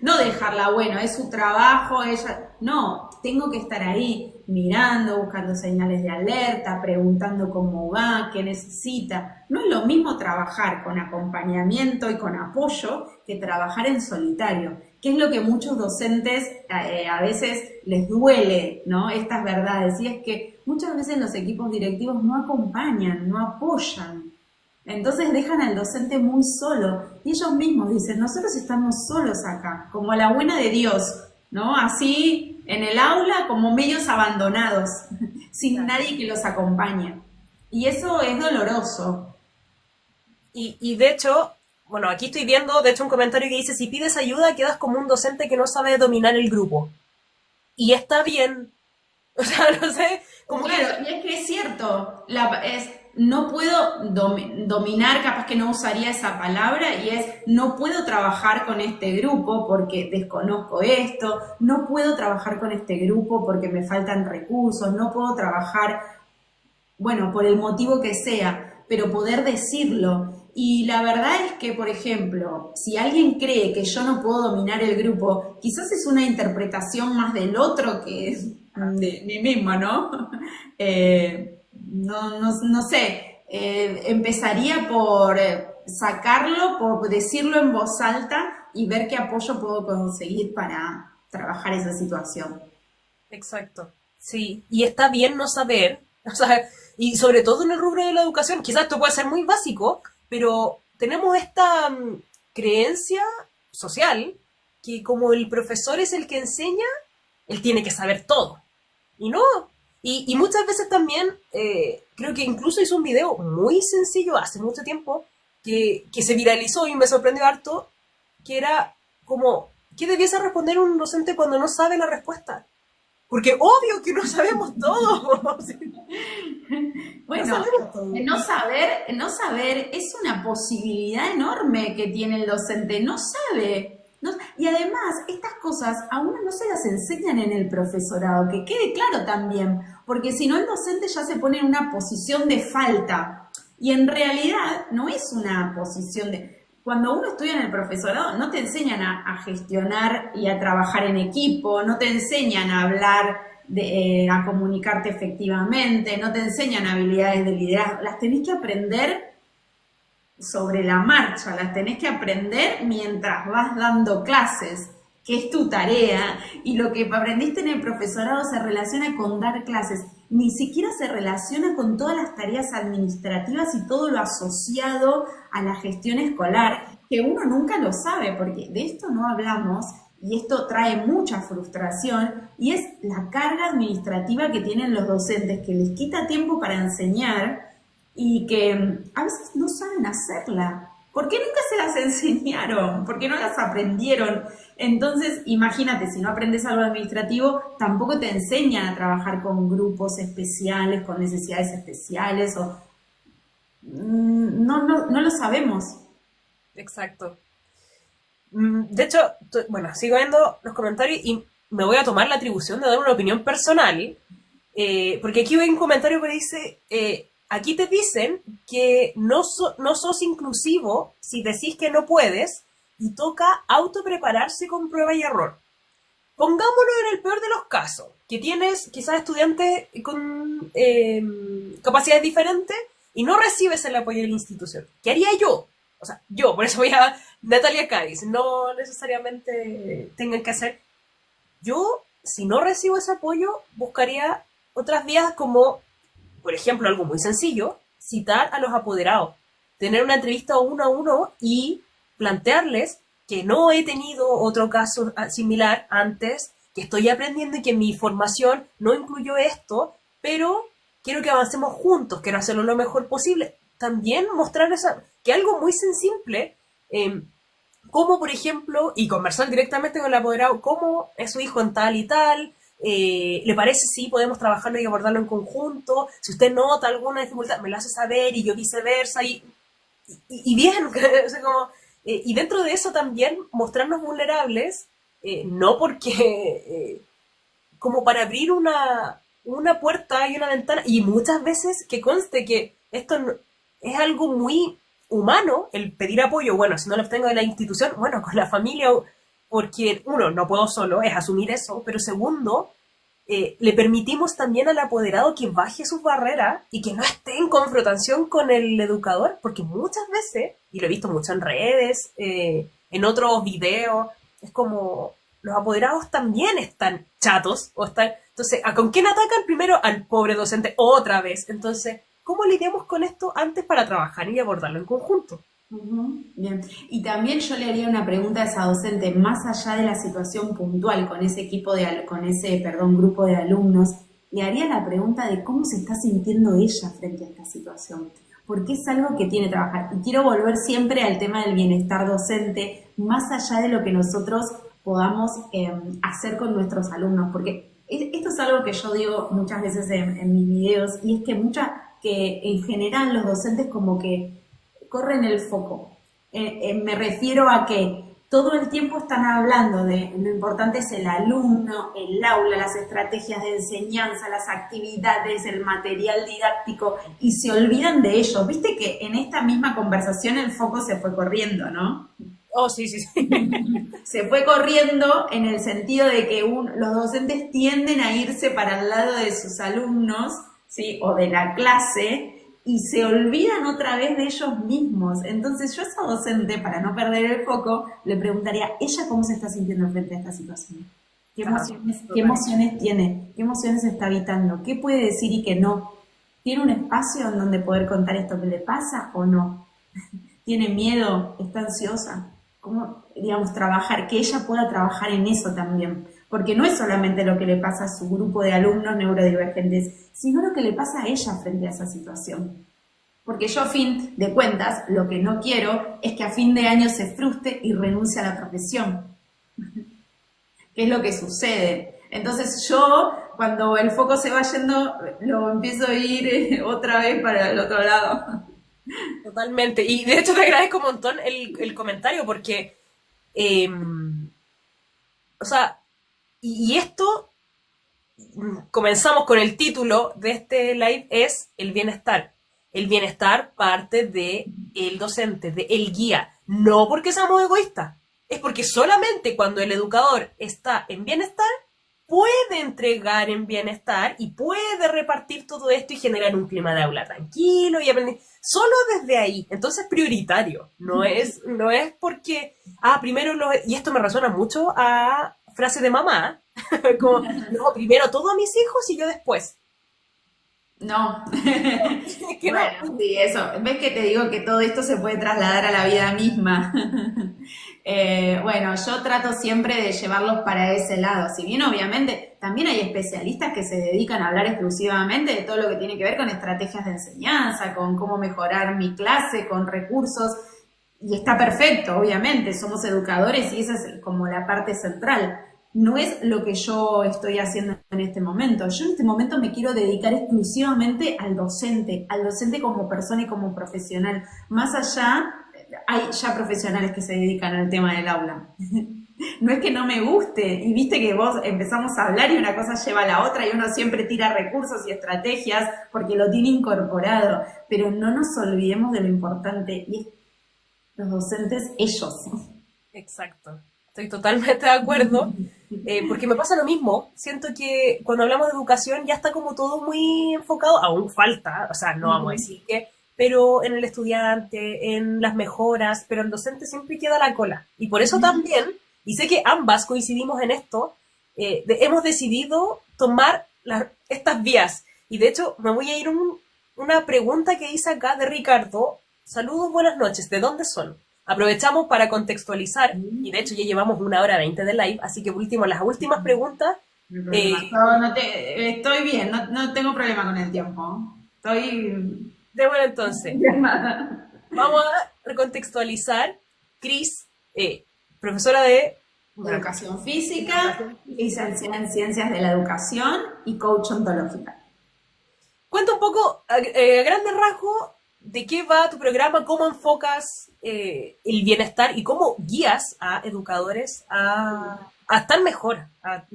No dejarla, bueno, es su trabajo, ella, no, tengo que estar ahí mirando, buscando señales de alerta, preguntando cómo va, qué necesita. No es lo mismo trabajar con acompañamiento y con apoyo que trabajar en solitario, que es lo que muchos docentes a veces les duele, ¿no? Estas verdades, y es que muchas veces los equipos directivos no acompañan, no apoyan. Entonces dejan al docente muy solo y ellos mismos dicen, nosotros estamos solos acá, como la buena de Dios, ¿no? Así en el aula como medios abandonados, sin nadie que los acompañe. Y eso es doloroso. Y de hecho, bueno, aquí estoy viendo, de hecho, un comentario que dice, si pides ayuda quedas como un docente que no sabe dominar el grupo. Y está bien. O sea, no sé, como Claro, que... y es que es cierto, no puedo dominar, capaz que no usaría esa palabra, y es no puedo trabajar con este grupo porque desconozco esto, no puedo trabajar con este grupo porque me faltan recursos, no puedo trabajar, bueno, por el motivo que sea, pero poder decirlo. Y la verdad es que, por ejemplo, si alguien cree que yo no puedo dominar el grupo, quizás es una interpretación más del otro que de mí misma, ¿no? No sé, empezaría por sacarlo, por decirlo en voz alta y ver qué apoyo puedo conseguir para trabajar esa situación. Exacto. Sí, y está bien no saber, o sea, y sobre todo en el rubro de la educación, quizás esto puede ser muy básico, pero tenemos esta creencia social que como el profesor es el que enseña, él tiene que saber todo. Y no. Y muchas veces también, creo que incluso hizo un video muy sencillo hace mucho tiempo, que se viralizó y me sorprendió harto, que era como, ¿qué debiese responder un docente cuando no sabe la respuesta? Porque obvio que no sabemos todo. Bueno, No sabemos todo. no saber es una posibilidad enorme que tiene el docente, no sabe. Y además, estas cosas a uno no se las enseñan en el profesorado, que quede claro también, porque si no el docente ya se pone en una posición de falta. Y en realidad no es una posición de... Cuando uno estudia en el profesorado no te enseñan a gestionar y a trabajar en equipo, no te enseñan a hablar, a comunicarte efectivamente, no te enseñan habilidades de liderazgo, las tenés que aprender sobre la marcha, las tenés que aprender mientras vas dando clases, que es tu tarea, y lo que aprendiste en el profesorado se relaciona con dar clases, ni siquiera se relaciona con todas las tareas administrativas y todo lo asociado a la gestión escolar, que uno nunca lo sabe, porque de esto no hablamos, y esto trae mucha frustración, y es la carga administrativa que tienen los docentes, que les quita tiempo para enseñar, y que a veces no saben hacerla. ¿Por qué nunca se las enseñaron? ¿Por qué no las aprendieron? Entonces, imagínate, si no aprendes algo administrativo, tampoco te enseñan a trabajar con grupos especiales, con necesidades especiales, o no lo sabemos. Exacto. De hecho, bueno, sigo viendo los comentarios y me voy a tomar la atribución de dar una opinión personal, porque aquí hay un comentario que dice... aquí te dicen que no sos inclusivo si decís que no puedes y toca autoprepararse con prueba y error. Pongámonos en el peor de los casos, que tienes quizás estudiantes con capacidades diferentes y no recibes el apoyo de la institución. ¿Qué haría yo? O sea, yo, por eso voy a Natalia Cádiz, no necesariamente tengan que hacer. Yo, si no recibo ese apoyo, buscaría otras vías como... Por ejemplo, algo muy sencillo, citar a los apoderados, tener una entrevista uno a uno y plantearles que no he tenido otro caso similar antes, que estoy aprendiendo y que mi formación no incluyó esto, pero quiero que avancemos juntos, quiero hacerlo lo mejor posible. También mostrar que algo muy simple, como por ejemplo, y conversar directamente con el apoderado, cómo es su hijo en tal y tal, ¿le parece si podemos trabajarlo y abordarlo en conjunto? Si usted nota alguna dificultad, me lo hace saber y yo viceversa y bien, o sea, como, y dentro de eso también mostrarnos vulnerables, no porque como para abrir una puerta y una ventana, y muchas veces que conste que esto es algo muy humano, el pedir apoyo, bueno, si no lo obtengo de la institución, bueno, con la familia, porque uno, no puedo solo, es asumir eso, pero segundo, le permitimos también al apoderado que baje sus barreras y que no esté en confrontación con el educador, porque muchas veces, y lo he visto mucho en redes, en otros videos, es como los apoderados también están chatos, o están, entonces, ¿con quién atacan? Primero al pobre docente otra vez. Entonces, ¿cómo lidiamos con esto antes para trabajar y abordarlo en conjunto? Bien, y también yo le haría una pregunta a esa docente, más allá de la situación puntual con ese grupo de alumnos, le haría la pregunta de cómo se está sintiendo ella frente a esta situación, porque es algo que tiene que trabajar. Y quiero volver siempre al tema del bienestar docente, más allá de lo que nosotros podamos hacer con nuestros alumnos, porque esto es algo que yo digo muchas veces en mis videos, y es que en general los docentes como que corren el foco. Me refiero a que todo el tiempo están hablando de lo importante es el alumno, el aula, las estrategias de enseñanza, las actividades, el material didáctico, y se olvidan de ellos. Viste que en esta misma conversación el foco se fue corriendo, ¿no? Oh, sí, sí, sí. Se fue corriendo en el sentido de que los docentes tienden a irse para el lado de sus alumnos, ¿sí? O de la clase, y se olvidan otra vez de ellos mismos. Entonces yo a esa docente, para no perder el foco, le preguntaría, ¿ella cómo se está sintiendo frente a esta situación? ¿Qué emociones tiene? ¿Qué emociones está habitando? ¿Qué puede decir y qué no? ¿Tiene un espacio en donde poder contar esto que le pasa o no? ¿Tiene miedo? ¿Está ansiosa? ¿Cómo, digamos, trabajar? Que ella pueda trabajar en eso también. Porque no es solamente lo que le pasa a su grupo de alumnos neurodivergentes, sino lo que le pasa a ella frente a esa situación. Porque yo, a fin de cuentas, lo que no quiero es que a fin de año se frustre y renuncie a la profesión. ¿Qué es lo que sucede? Entonces yo, cuando el foco se va yendo, lo empiezo a ir otra vez para el otro lado. Totalmente. Y de hecho te agradezco un montón el comentario porque, o sea, y esto, comenzamos con el título de este live, es el bienestar. El bienestar parte de el docente, de el guía. No porque seamos egoístas, es porque solamente cuando el educador está en bienestar, puede entregar en bienestar y puede repartir todo esto y generar un clima de aula tranquilo y aprender. Solo desde ahí. Entonces, prioritario. No es porque, primero y esto me resuena mucho a frase de mamá, como, no, primero todo a mis hijos y yo después. No. Es que bueno, no. sí, eso. ¿Ves que te digo que todo esto se puede trasladar a la vida misma? Bueno, yo trato siempre de llevarlos para ese lado. Si bien, obviamente, también hay especialistas que se dedican a hablar exclusivamente de todo lo que tiene que ver con estrategias de enseñanza, con cómo mejorar mi clase, con recursos. Y está perfecto, obviamente. Somos educadores y esa es como la parte central. No es lo que yo estoy haciendo en este momento. Yo en este momento me quiero dedicar exclusivamente al docente como persona y como profesional. Más allá, hay ya profesionales que se dedican al tema del aula. No es que no me guste, y viste que vos empezamos a hablar y una cosa lleva a la otra y uno siempre tira recursos y estrategias porque lo tiene incorporado, pero no nos olvidemos de lo importante, y es los docentes, ellos. Exacto. Estoy totalmente de acuerdo, porque me pasa lo mismo. Siento que cuando hablamos de educación ya está como todo muy enfocado, aún falta, o sea, no vamos a decir que, pero en el estudiante, en las mejoras, pero el docente siempre queda a la cola. Y por eso también, y sé que ambas coincidimos en esto, hemos decidido tomar estas vías. Y de hecho, me voy a ir una pregunta que hice acá de Ricardo. Saludos, buenas noches, ¿de dónde son? Aprovechamos para contextualizar, y de hecho ya llevamos 1 hora 20 de live, así que último, las últimas preguntas. Estoy bien, no tengo problema con el tiempo. Estoy... De bueno, entonces, vamos a recontextualizar. Cris, profesora de educación física, licenciada en ciencias de la educación y coach ontológica. Cuenta un poco, a grandes rasgos, de qué va tu programa, cómo enfocas el bienestar y cómo guías a educadores a estar mejor, a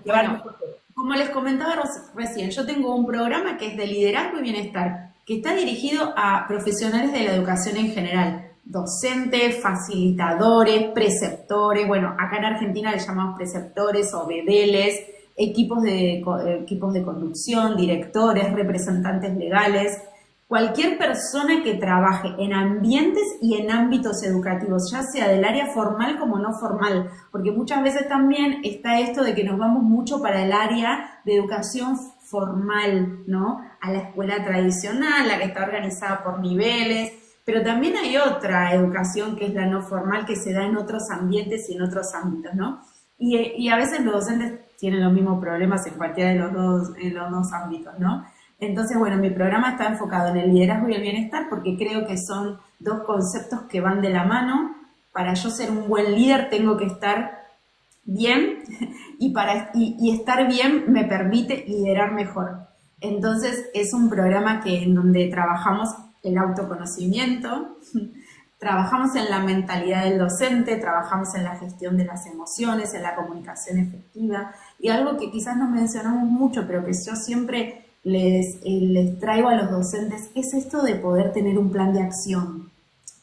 llevar mejor. Como les comentaba recién, yo tengo un programa que es de liderazgo y bienestar, que está dirigido a profesionales de la educación en general, docentes, facilitadores, preceptores, bueno, acá en Argentina le llamamos preceptores o bedeles, equipos de conducción, directores, representantes legales. Cualquier persona que trabaje en ambientes y en ámbitos educativos, ya sea del área formal como no formal, porque muchas veces también está esto de que nos vamos mucho para el área de educación formal, ¿no? A la escuela tradicional, la que está organizada por niveles, pero también hay otra educación que es la no formal que se da en otros ambientes y en otros ámbitos, ¿no? Y a veces los docentes tienen los mismos problemas en cualquiera de los dos ámbitos, ¿no? Entonces, bueno, mi programa está enfocado en el liderazgo y el bienestar porque creo que son dos conceptos que van de la mano. Para yo ser un buen líder tengo que estar bien y estar bien me permite liderar mejor. Entonces, es un programa en donde trabajamos el autoconocimiento, trabajamos en la mentalidad del docente, trabajamos en la gestión de las emociones, en la comunicación efectiva y algo que quizás no mencionamos mucho, pero que yo siempre les traigo a los docentes es esto de poder tener un plan de acción,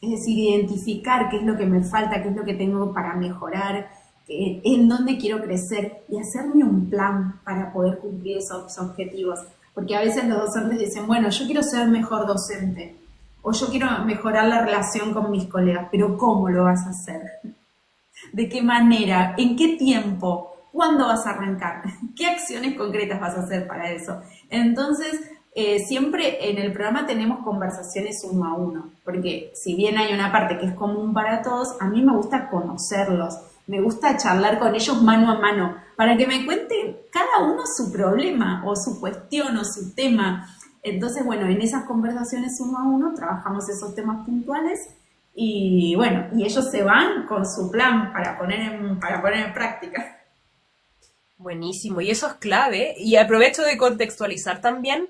es decir, identificar qué es lo que me falta, qué es lo que tengo para mejorar, en dónde quiero crecer y hacerme un plan para poder cumplir esos objetivos, porque a veces los docentes dicen, bueno, yo quiero ser mejor docente, o yo quiero mejorar la relación con mis colegas, pero ¿cómo lo vas a hacer? ¿De qué manera? ¿En qué tiempo? ¿Cuándo vas a arrancar? ¿Qué acciones concretas vas a hacer para eso? Entonces, siempre en el programa tenemos conversaciones uno a uno, porque si bien hay una parte que es común para todos, a mí me gusta conocerlos, me gusta charlar con ellos mano a mano, para que me cuenten cada uno su problema, o su cuestión, o su tema. Entonces, bueno, en esas conversaciones uno a uno trabajamos esos temas puntuales y, bueno, y ellos se van con su plan para poner en práctica. Buenísimo, y eso es clave. Y aprovecho de contextualizar también,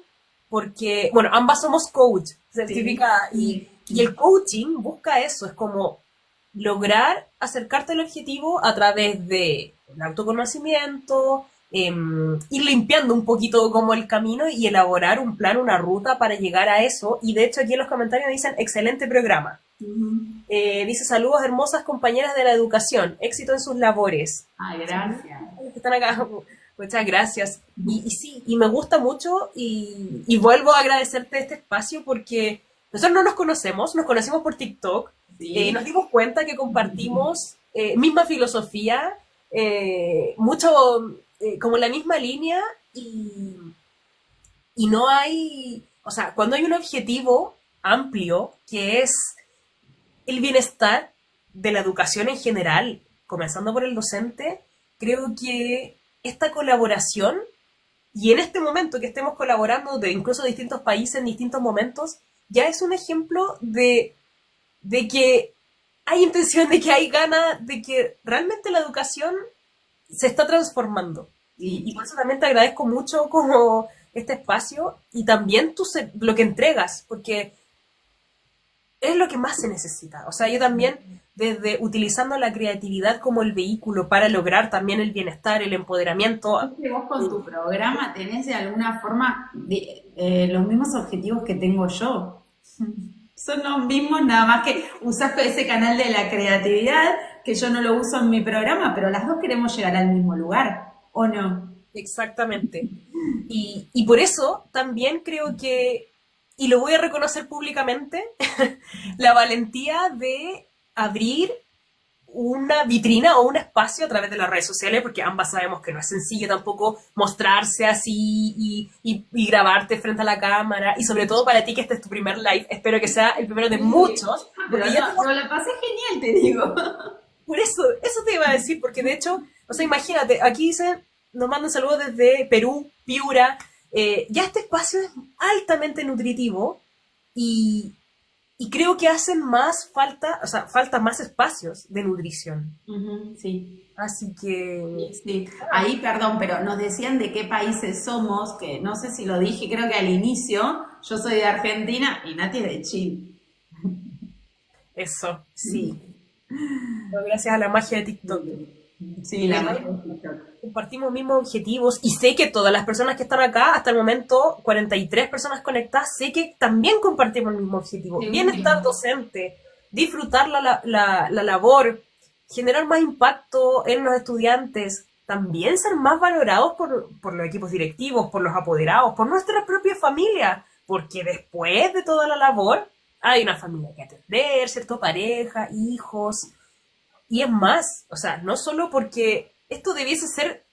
porque, bueno, ambas somos coach, Sí, certificada, y el coaching busca eso, es como lograr acercarte al objetivo a través de el autoconocimiento, ir limpiando un poquito como el camino y elaborar un plan, una ruta para llegar a eso. Y de hecho aquí en los comentarios dicen, excelente programa. Ujú. Dice, saludos hermosas compañeras de la educación, éxito en sus labores. Ay, gracias. Los que están acá, muchas gracias. Y sí, y me gusta mucho y vuelvo a agradecerte este espacio porque nosotros no nos conocimos por TikTok, nos Sí. dimos cuenta que compartimos misma filosofía, mucho como la misma línea y no hay, o sea, cuando hay un objetivo amplio que es el bienestar de la educación en general, comenzando por el docente, creo que esta colaboración, y en este momento que estemos colaborando de incluso distintos países en distintos momentos, ya es un ejemplo de que hay intención, de que hay ganas, de que realmente la educación se está transformando. Y Sí. por eso también te agradezco mucho como este espacio y también lo que entregas, porque es lo que más se necesita. O sea, yo también, desde utilizando la creatividad como el vehículo para lograr también el bienestar, el empoderamiento. Es que vos con tu programa tenés de alguna forma los mismos objetivos que tengo yo. Son los mismos, nada más que usás ese canal de la creatividad, que yo no lo uso en mi programa, pero las dos queremos llegar al mismo lugar, ¿o no? Exactamente. Y por eso también creo que, y lo voy a reconocer públicamente, la valentía de abrir una vitrina o un espacio a través de las redes sociales, porque ambas sabemos que no es sencillo tampoco mostrarse así y grabarte frente a la cámara, y sobre todo para ti que este es tu primer live, espero que sea el primero de Sí. muchos, Pero porque ya no, yo la pasé genial, te digo. por eso te iba a decir, porque de hecho, o sea, imagínate, aquí dice, nos mandan saludos desde Perú, Piura, ya este espacio es altamente nutritivo y, y creo que hacen más falta, o sea, falta más espacios de nutrición. Ujú, sí. Así que, Sí, ahí perdón, pero nos decían de qué países somos, que no sé si lo dije, creo que al inicio, yo soy de Argentina y Nati es de Chile. eso, sí. Pero gracias a la magia de TikTok. Sí, la Además, magia de TikTok. compartimos mismos objetivos y sé que todas las personas que están acá, hasta el momento, 43 personas conectadas, sé que también compartimos el mismo objetivo. Sí, Bienestar docente, disfrutar la labor, generar más impacto en los estudiantes, también ser más valorados por los equipos directivos, por los apoderados, por nuestra propia familia, porque después de toda la labor hay una familia que atender, ¿cierto? Pareja, hijos, y es más, o sea, no solo porque esto debiese ser,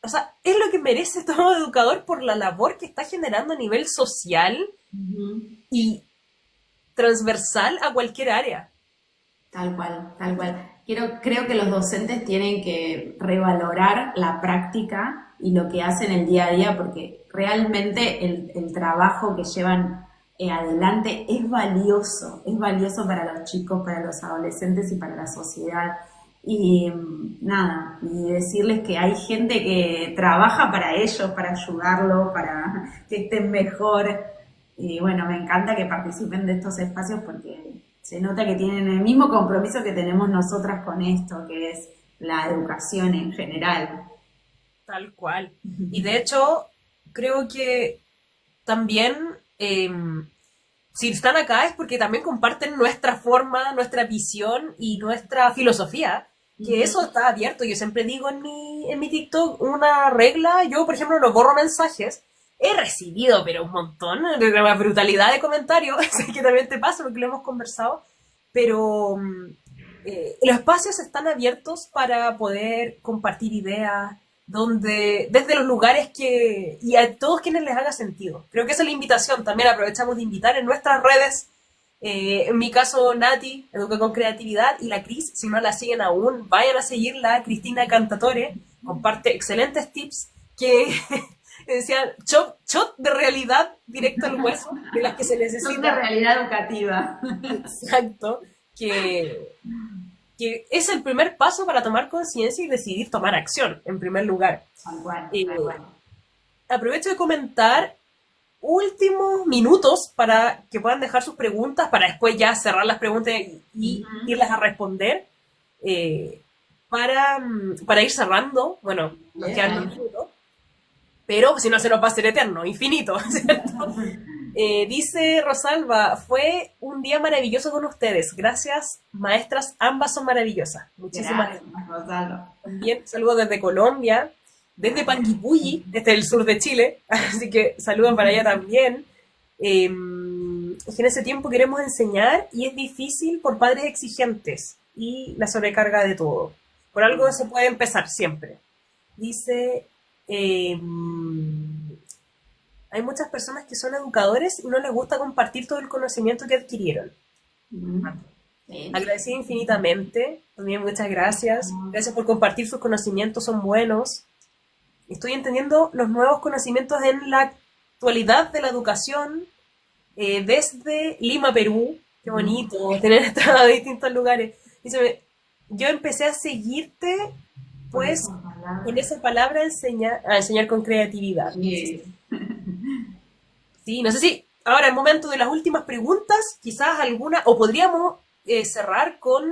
o sea, es lo que merece todo educador por la labor que está generando a nivel social Ujú. y transversal a cualquier área. Tal cual, tal cual. Creo que los docentes tienen que revalorar la práctica y lo que hacen el día a día, porque realmente el trabajo que llevan adelante es valioso para los chicos, para los adolescentes y para la sociedad. Y nada, y decirles que hay gente que trabaja para ellos, para ayudarlos, para que estén mejor. Y bueno, me encanta que participen de estos espacios porque se nota que tienen el mismo compromiso que tenemos nosotras con esto, que es la educación en general. Tal cual. Y de hecho, creo que también, si están acá es porque también comparten nuestra forma, nuestra visión y nuestra filosofía, que Ujú. eso está abierto. Yo siempre digo en mi TikTok una regla, yo por ejemplo no borro mensajes, he recibido, pero un montón, de una brutalidad de comentarios, sé que también te pasa porque lo hemos conversado, pero los espacios están abiertos para poder compartir ideas, donde, desde los lugares que, y a todos quienes les haga sentido. Creo que esa es la invitación, también aprovechamos de invitar en nuestras redes, en mi caso Nati, Educa con Creatividad, y la Cris, si no la siguen aún, vayan a seguirla, Cristina Cantatore, comparte excelentes tips que decían shot de realidad directo al hueso, de las que se necesita. Shot de realidad educativa. Exacto, que es el primer paso para tomar conciencia y decidir tomar acción, en primer lugar. Tal cual, tal cual. Aprovecho de comentar últimos minutos para que puedan dejar sus preguntas, para después ya cerrar las preguntas y irlas a responder. Para ir cerrando, bueno, nos quedan 2 minutos, pero si no se nos va a hacer eterno, infinito, ¿cierto? Dice Rosalba, fue un día maravilloso con ustedes. Gracias, maestras, ambas son maravillosas. Muchísimas gracias. Rosalba. También saludos desde Colombia, desde Panguipulli, desde el sur de Chile, así que saludos para allá también. En ese tiempo queremos enseñar y es difícil por padres exigentes y la sobrecarga de todo. Por algo se puede empezar siempre. Dice... hay muchas personas que son educadores y no les gusta compartir todo el conocimiento que adquirieron. Sí. Agradecida infinitamente. También muchas gracias. Gracias por compartir sus conocimientos, son buenos. Estoy entendiendo los nuevos conocimientos en la actualidad de la educación desde Lima, Perú. Qué bonito tener estado de distintos lugares. Dice, yo empecé a seguirte pues con esa palabra a enseñar con creatividad. Sí. Sí, no sé si ahora el momento de las últimas preguntas, quizás alguna, o podríamos cerrar con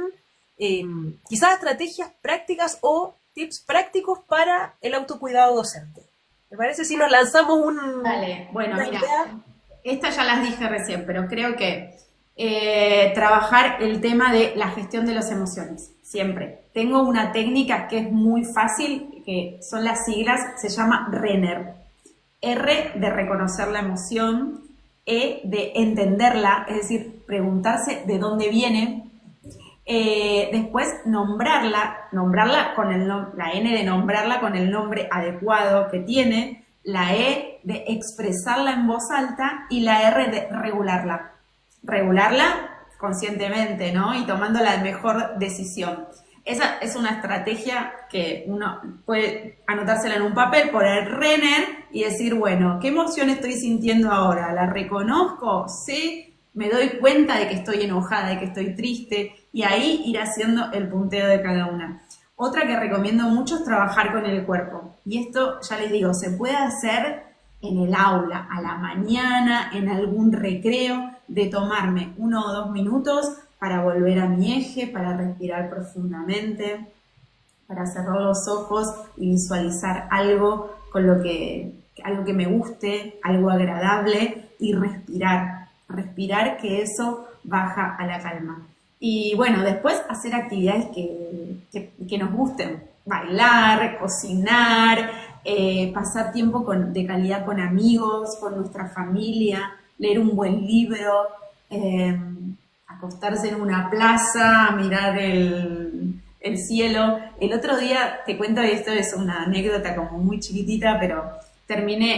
quizás estrategias prácticas o tips prácticos para el autocuidado docente. ¿Me parece si nos lanzamos un... Vale, bueno, mira, estas ya las dije recién, pero creo que trabajar el tema de la gestión de las emociones, siempre. Tengo una técnica que es muy fácil, que son las siglas, se llama RENER. R de reconocer la emoción, E de entenderla, es decir, preguntarse de dónde viene. Después nombrarla con la N de nombrarla con el nombre adecuado que tiene, la E de expresarla en voz alta y la R de regularla conscientemente, ¿no? Y tomando la mejor decisión. Esa es una estrategia que uno puede anotársela en un papel, poner RENER y decir, bueno, ¿qué emoción estoy sintiendo ahora? ¿La reconozco? ¿Sí? ¿Me doy cuenta de que estoy enojada, de que estoy triste? Y ahí ir haciendo el punteo de cada una. Otra que recomiendo mucho es trabajar con el cuerpo. Y esto, ya les digo, se puede hacer en el aula, a la mañana, en algún recreo, de tomarme 1 o 2 minutos para volver a mi eje, para respirar profundamente, para cerrar los ojos y visualizar algo algo que me guste, algo agradable y respirar que eso baja a la calma. Y bueno, después hacer actividades que nos gusten, bailar, cocinar, pasar tiempo de calidad con amigos, con nuestra familia, leer un buen libro, acostarse en una plaza, mirar el cielo. El otro día, te cuento, esto es una anécdota como muy chiquitita, pero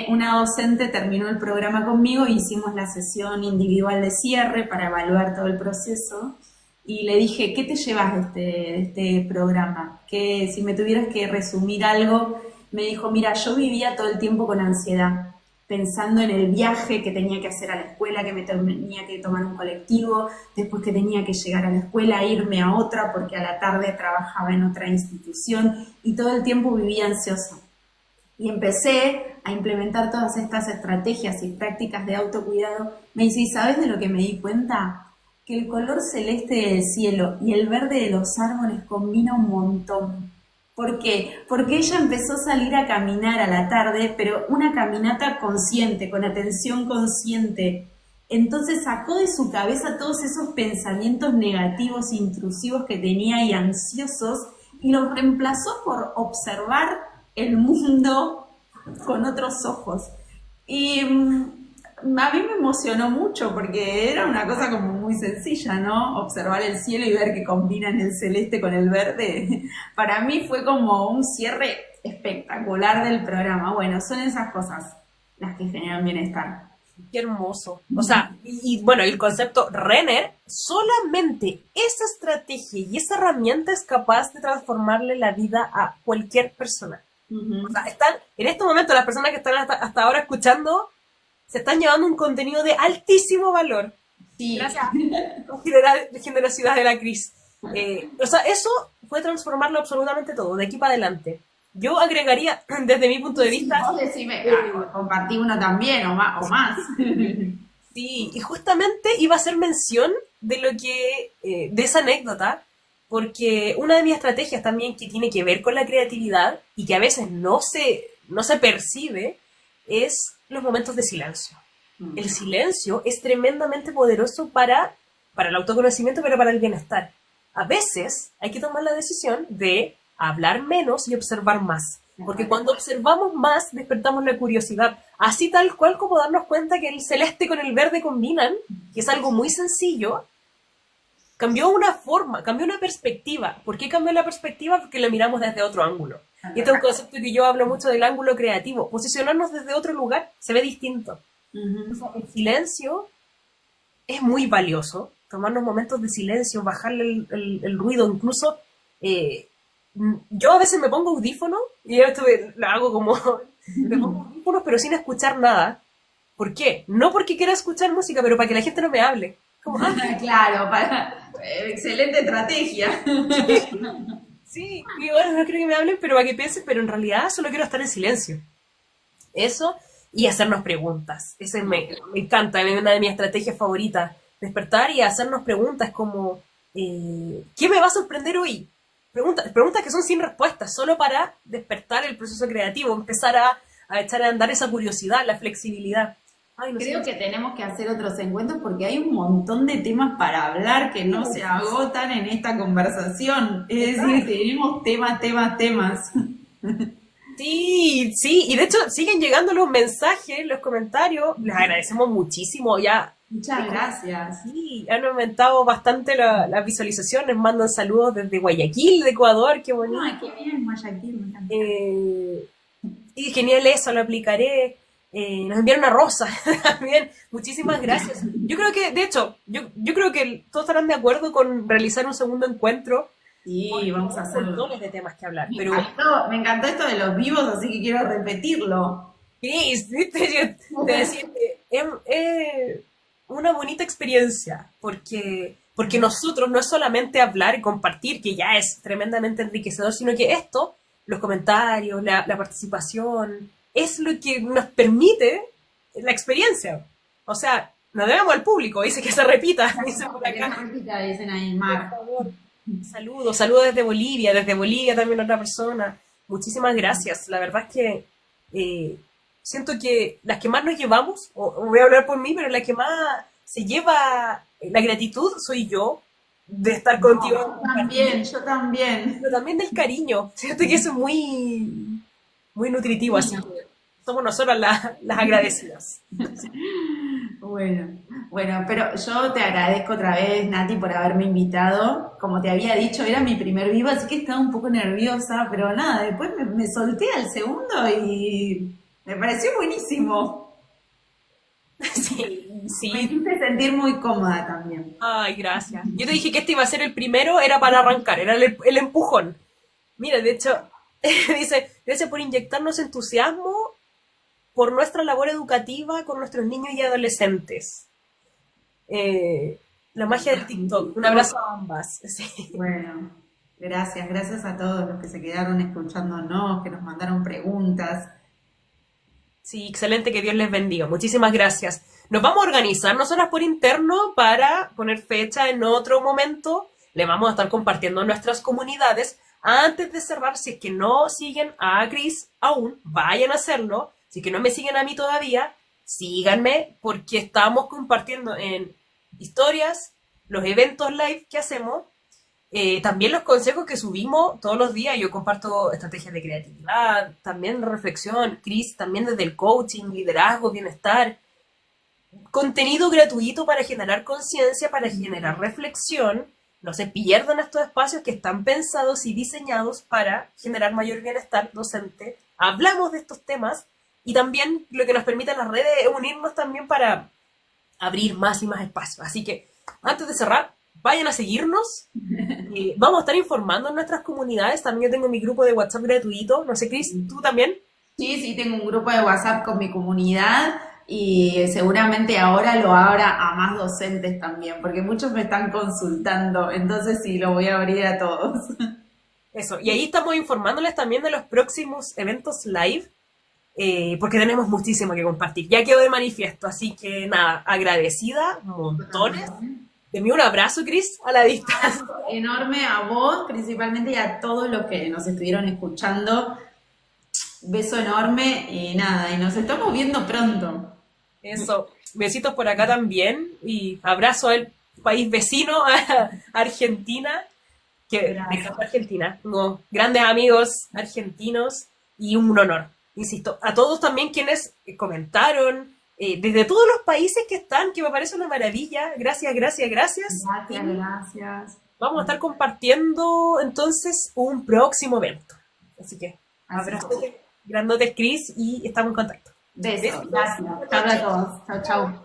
una docente terminó el programa conmigo e hicimos la sesión individual de cierre para evaluar todo el proceso. Y le dije, ¿qué te llevas de este programa? Que si me tuvieras que resumir algo, me dijo, mira, yo vivía todo el tiempo con ansiedad, pensando en el viaje que tenía que hacer a la escuela, que me tenía que tomar un colectivo, después que tenía que llegar a la escuela, irme a otra, porque a la tarde trabajaba en otra institución, y todo el tiempo vivía ansiosa. Y empecé a implementar todas estas estrategias y prácticas de autocuidado. Me dice, ¿y sabes de lo que me di cuenta? Que el color celeste del cielo y el verde de los árboles combina un montón. ¿Por qué? Porque ella empezó a salir a caminar a la tarde, pero una caminata consciente, con atención consciente. Entonces sacó de su cabeza todos esos pensamientos negativos, intrusivos que tenía y ansiosos, y los reemplazó por observar el mundo con otros ojos. Y a mí me emocionó mucho porque era una cosa como muy sencilla, ¿no? Observar el cielo y ver que combinan el celeste con el verde. Para mí fue como un cierre espectacular del programa. Bueno, son esas cosas las que generan bienestar. Qué hermoso. O sea, bueno, el concepto Renner, solamente esa estrategia y esa herramienta es capaz de transformarle la vida a cualquier persona. O sea, están, en este momento las personas que están hasta ahora escuchando se están llevando un contenido de altísimo valor. Sí. Gracias a la generosidad de la Cris. O sea, eso fue transformarlo absolutamente todo, de aquí para adelante. Yo agregaría, desde mi punto de vista... Vos decime, compartí uno también o más. Sí, y justamente iba a hacer mención de lo que, de esa anécdota, porque una de mis estrategias también que tiene que ver con la creatividad y que a veces no se percibe es los momentos de silencio. El silencio es tremendamente poderoso para el autoconocimiento, pero para el bienestar. A veces hay que tomar la decisión de hablar menos y observar más. Porque cuando observamos más, despertamos la curiosidad. Así tal cual como darnos cuenta que el celeste con el verde combinan, que es algo muy sencillo, cambió una forma, cambió una perspectiva. ¿Por qué cambió la perspectiva? Porque lo miramos desde otro ángulo. Y este es un concepto que yo hablo mucho del ángulo creativo. Posicionarnos desde otro lugar se ve distinto. El silencio es muy valioso. Tomarnos momentos de silencio, bajarle el ruido, incluso... yo a veces me pongo audífono y esto lo hago como me pongo audífonos pero sin escuchar nada. ¿Por qué? No porque quiera escuchar música, pero para que la gente no me hable. Como, claro, excelente estrategia. Sí, y bueno, no quiero que me hablen, pero para que piensen, pero en realidad solo quiero estar en silencio. Eso, y hacernos preguntas. Ese me encanta, es una de mis estrategias favoritas. Despertar y hacernos preguntas como, ¿qué me va a sorprender hoy? Preguntas que son sin respuestas, solo para despertar el proceso creativo, empezar a echar a andar esa curiosidad, la flexibilidad. Ay, no Creo sé. que tenemos que hacer otros encuentros porque hay un montón de temas para hablar que no se agotan en esta conversación. Es decir, tenemos temas. Sí, sí, y de hecho siguen llegando los mensajes, los comentarios, les agradecemos muchísimo, ya. Muchas gracias. Sí, han aumentado bastante las visualizaciones, mandan saludos desde Guayaquil, de Ecuador, qué bonito. Ay, qué bien, Guayaquil, me encanta. Sí, genial eso, lo aplicaré. Nos enviaron una rosa también, muchísimas gracias. Yo creo que, de hecho, yo creo que todos estarán de acuerdo con realizar un segundo encuentro. Sí, vamos a hacerlo. Montones de temas que hablar, pero... Me encantó esto de los vivos, así que quiero repetirlo. Sí, te decía que es una bonita experiencia, porque nosotros no es solamente hablar y compartir, que ya es tremendamente enriquecedor, sino que esto, los comentarios, la participación, es lo que nos permite la experiencia. O sea, nos debemos al público, dice que se repita, dice por acá. Dicen ahí, Mar. Por favor. Saludos desde Bolivia también otra persona. Muchísimas gracias. La verdad es que siento que las que más nos llevamos, o voy a hablar por mí, pero la que más se lleva la gratitud soy yo de estar contigo. Yo también. Pero también del cariño. Siento que eso es muy, muy nutritivo, así que somos nosotras las agradecidas. Bueno, pero yo te agradezco otra vez, Nati, por haberme invitado. Como te había dicho, era mi primer vivo, así que estaba un poco nerviosa, pero nada, después me solté al segundo y me pareció buenísimo. Sí, sí. Me hiciste sentir muy cómoda también. Ay, gracias. Yo te dije que este iba a ser el primero, era para arrancar, era el empujón. Mira, de hecho, dice, gracias por inyectarnos entusiasmo por nuestra labor educativa con nuestros niños y adolescentes. La magia del TikTok. Un abrazo a ambas. Sí. Bueno, gracias a todos los que se quedaron escuchándonos, que nos mandaron preguntas. Sí, excelente, que Dios les bendiga. Muchísimas gracias. Nos vamos a organizar nosotras por interno para poner fecha en otro momento. Le vamos a estar compartiendo en nuestras comunidades. Antes de cerrar, si es que no siguen a Cris aún, vayan a hacerlo. Si es que no me siguen a mí todavía, síganme porque estamos compartiendo en historias los eventos live que hacemos. También los consejos que subimos todos los días, yo comparto estrategias de creatividad, también de reflexión, Cris, también desde el coaching, liderazgo, bienestar, contenido gratuito para generar conciencia, para generar reflexión. No se pierdan estos espacios que están pensados y diseñados para generar mayor bienestar docente. Hablamos de estos temas y también lo que nos permite las redes es unirnos también para abrir más y más espacios. Así que antes de cerrar, vayan a seguirnos. Vamos a estar informando en nuestras comunidades. También yo tengo mi grupo de WhatsApp gratuito. No sé, Cris, ¿tú también? Sí, sí, tengo un grupo de WhatsApp con mi comunidad y seguramente ahora lo abra a más docentes también, porque muchos me están consultando, entonces sí, lo voy a abrir a todos. Eso, y ahí estamos informándoles también de los próximos eventos live, porque tenemos muchísimo que compartir. Ya quedó de manifiesto, así que nada, agradecida, montones. Te envío un abrazo, Cris, a la distancia. Enorme a vos, principalmente, y a todos los que nos estuvieron escuchando. Beso enorme y nada, y nos estamos viendo pronto. Eso, besitos por acá también, y abrazo al país vecino, a Argentina, que me encanta Argentina. Tengo grandes amigos argentinos y un honor, insisto, a todos también quienes comentaron, desde todos los países que están, que me parece una maravilla. Gracias, gracias, gracias. Gracias, gracias. Vamos a estar compartiendo entonces un próximo evento. Así que abrazos grandotes, Cris, y estamos en contacto. Besos, gracias. Chao a todos. Chao, chao.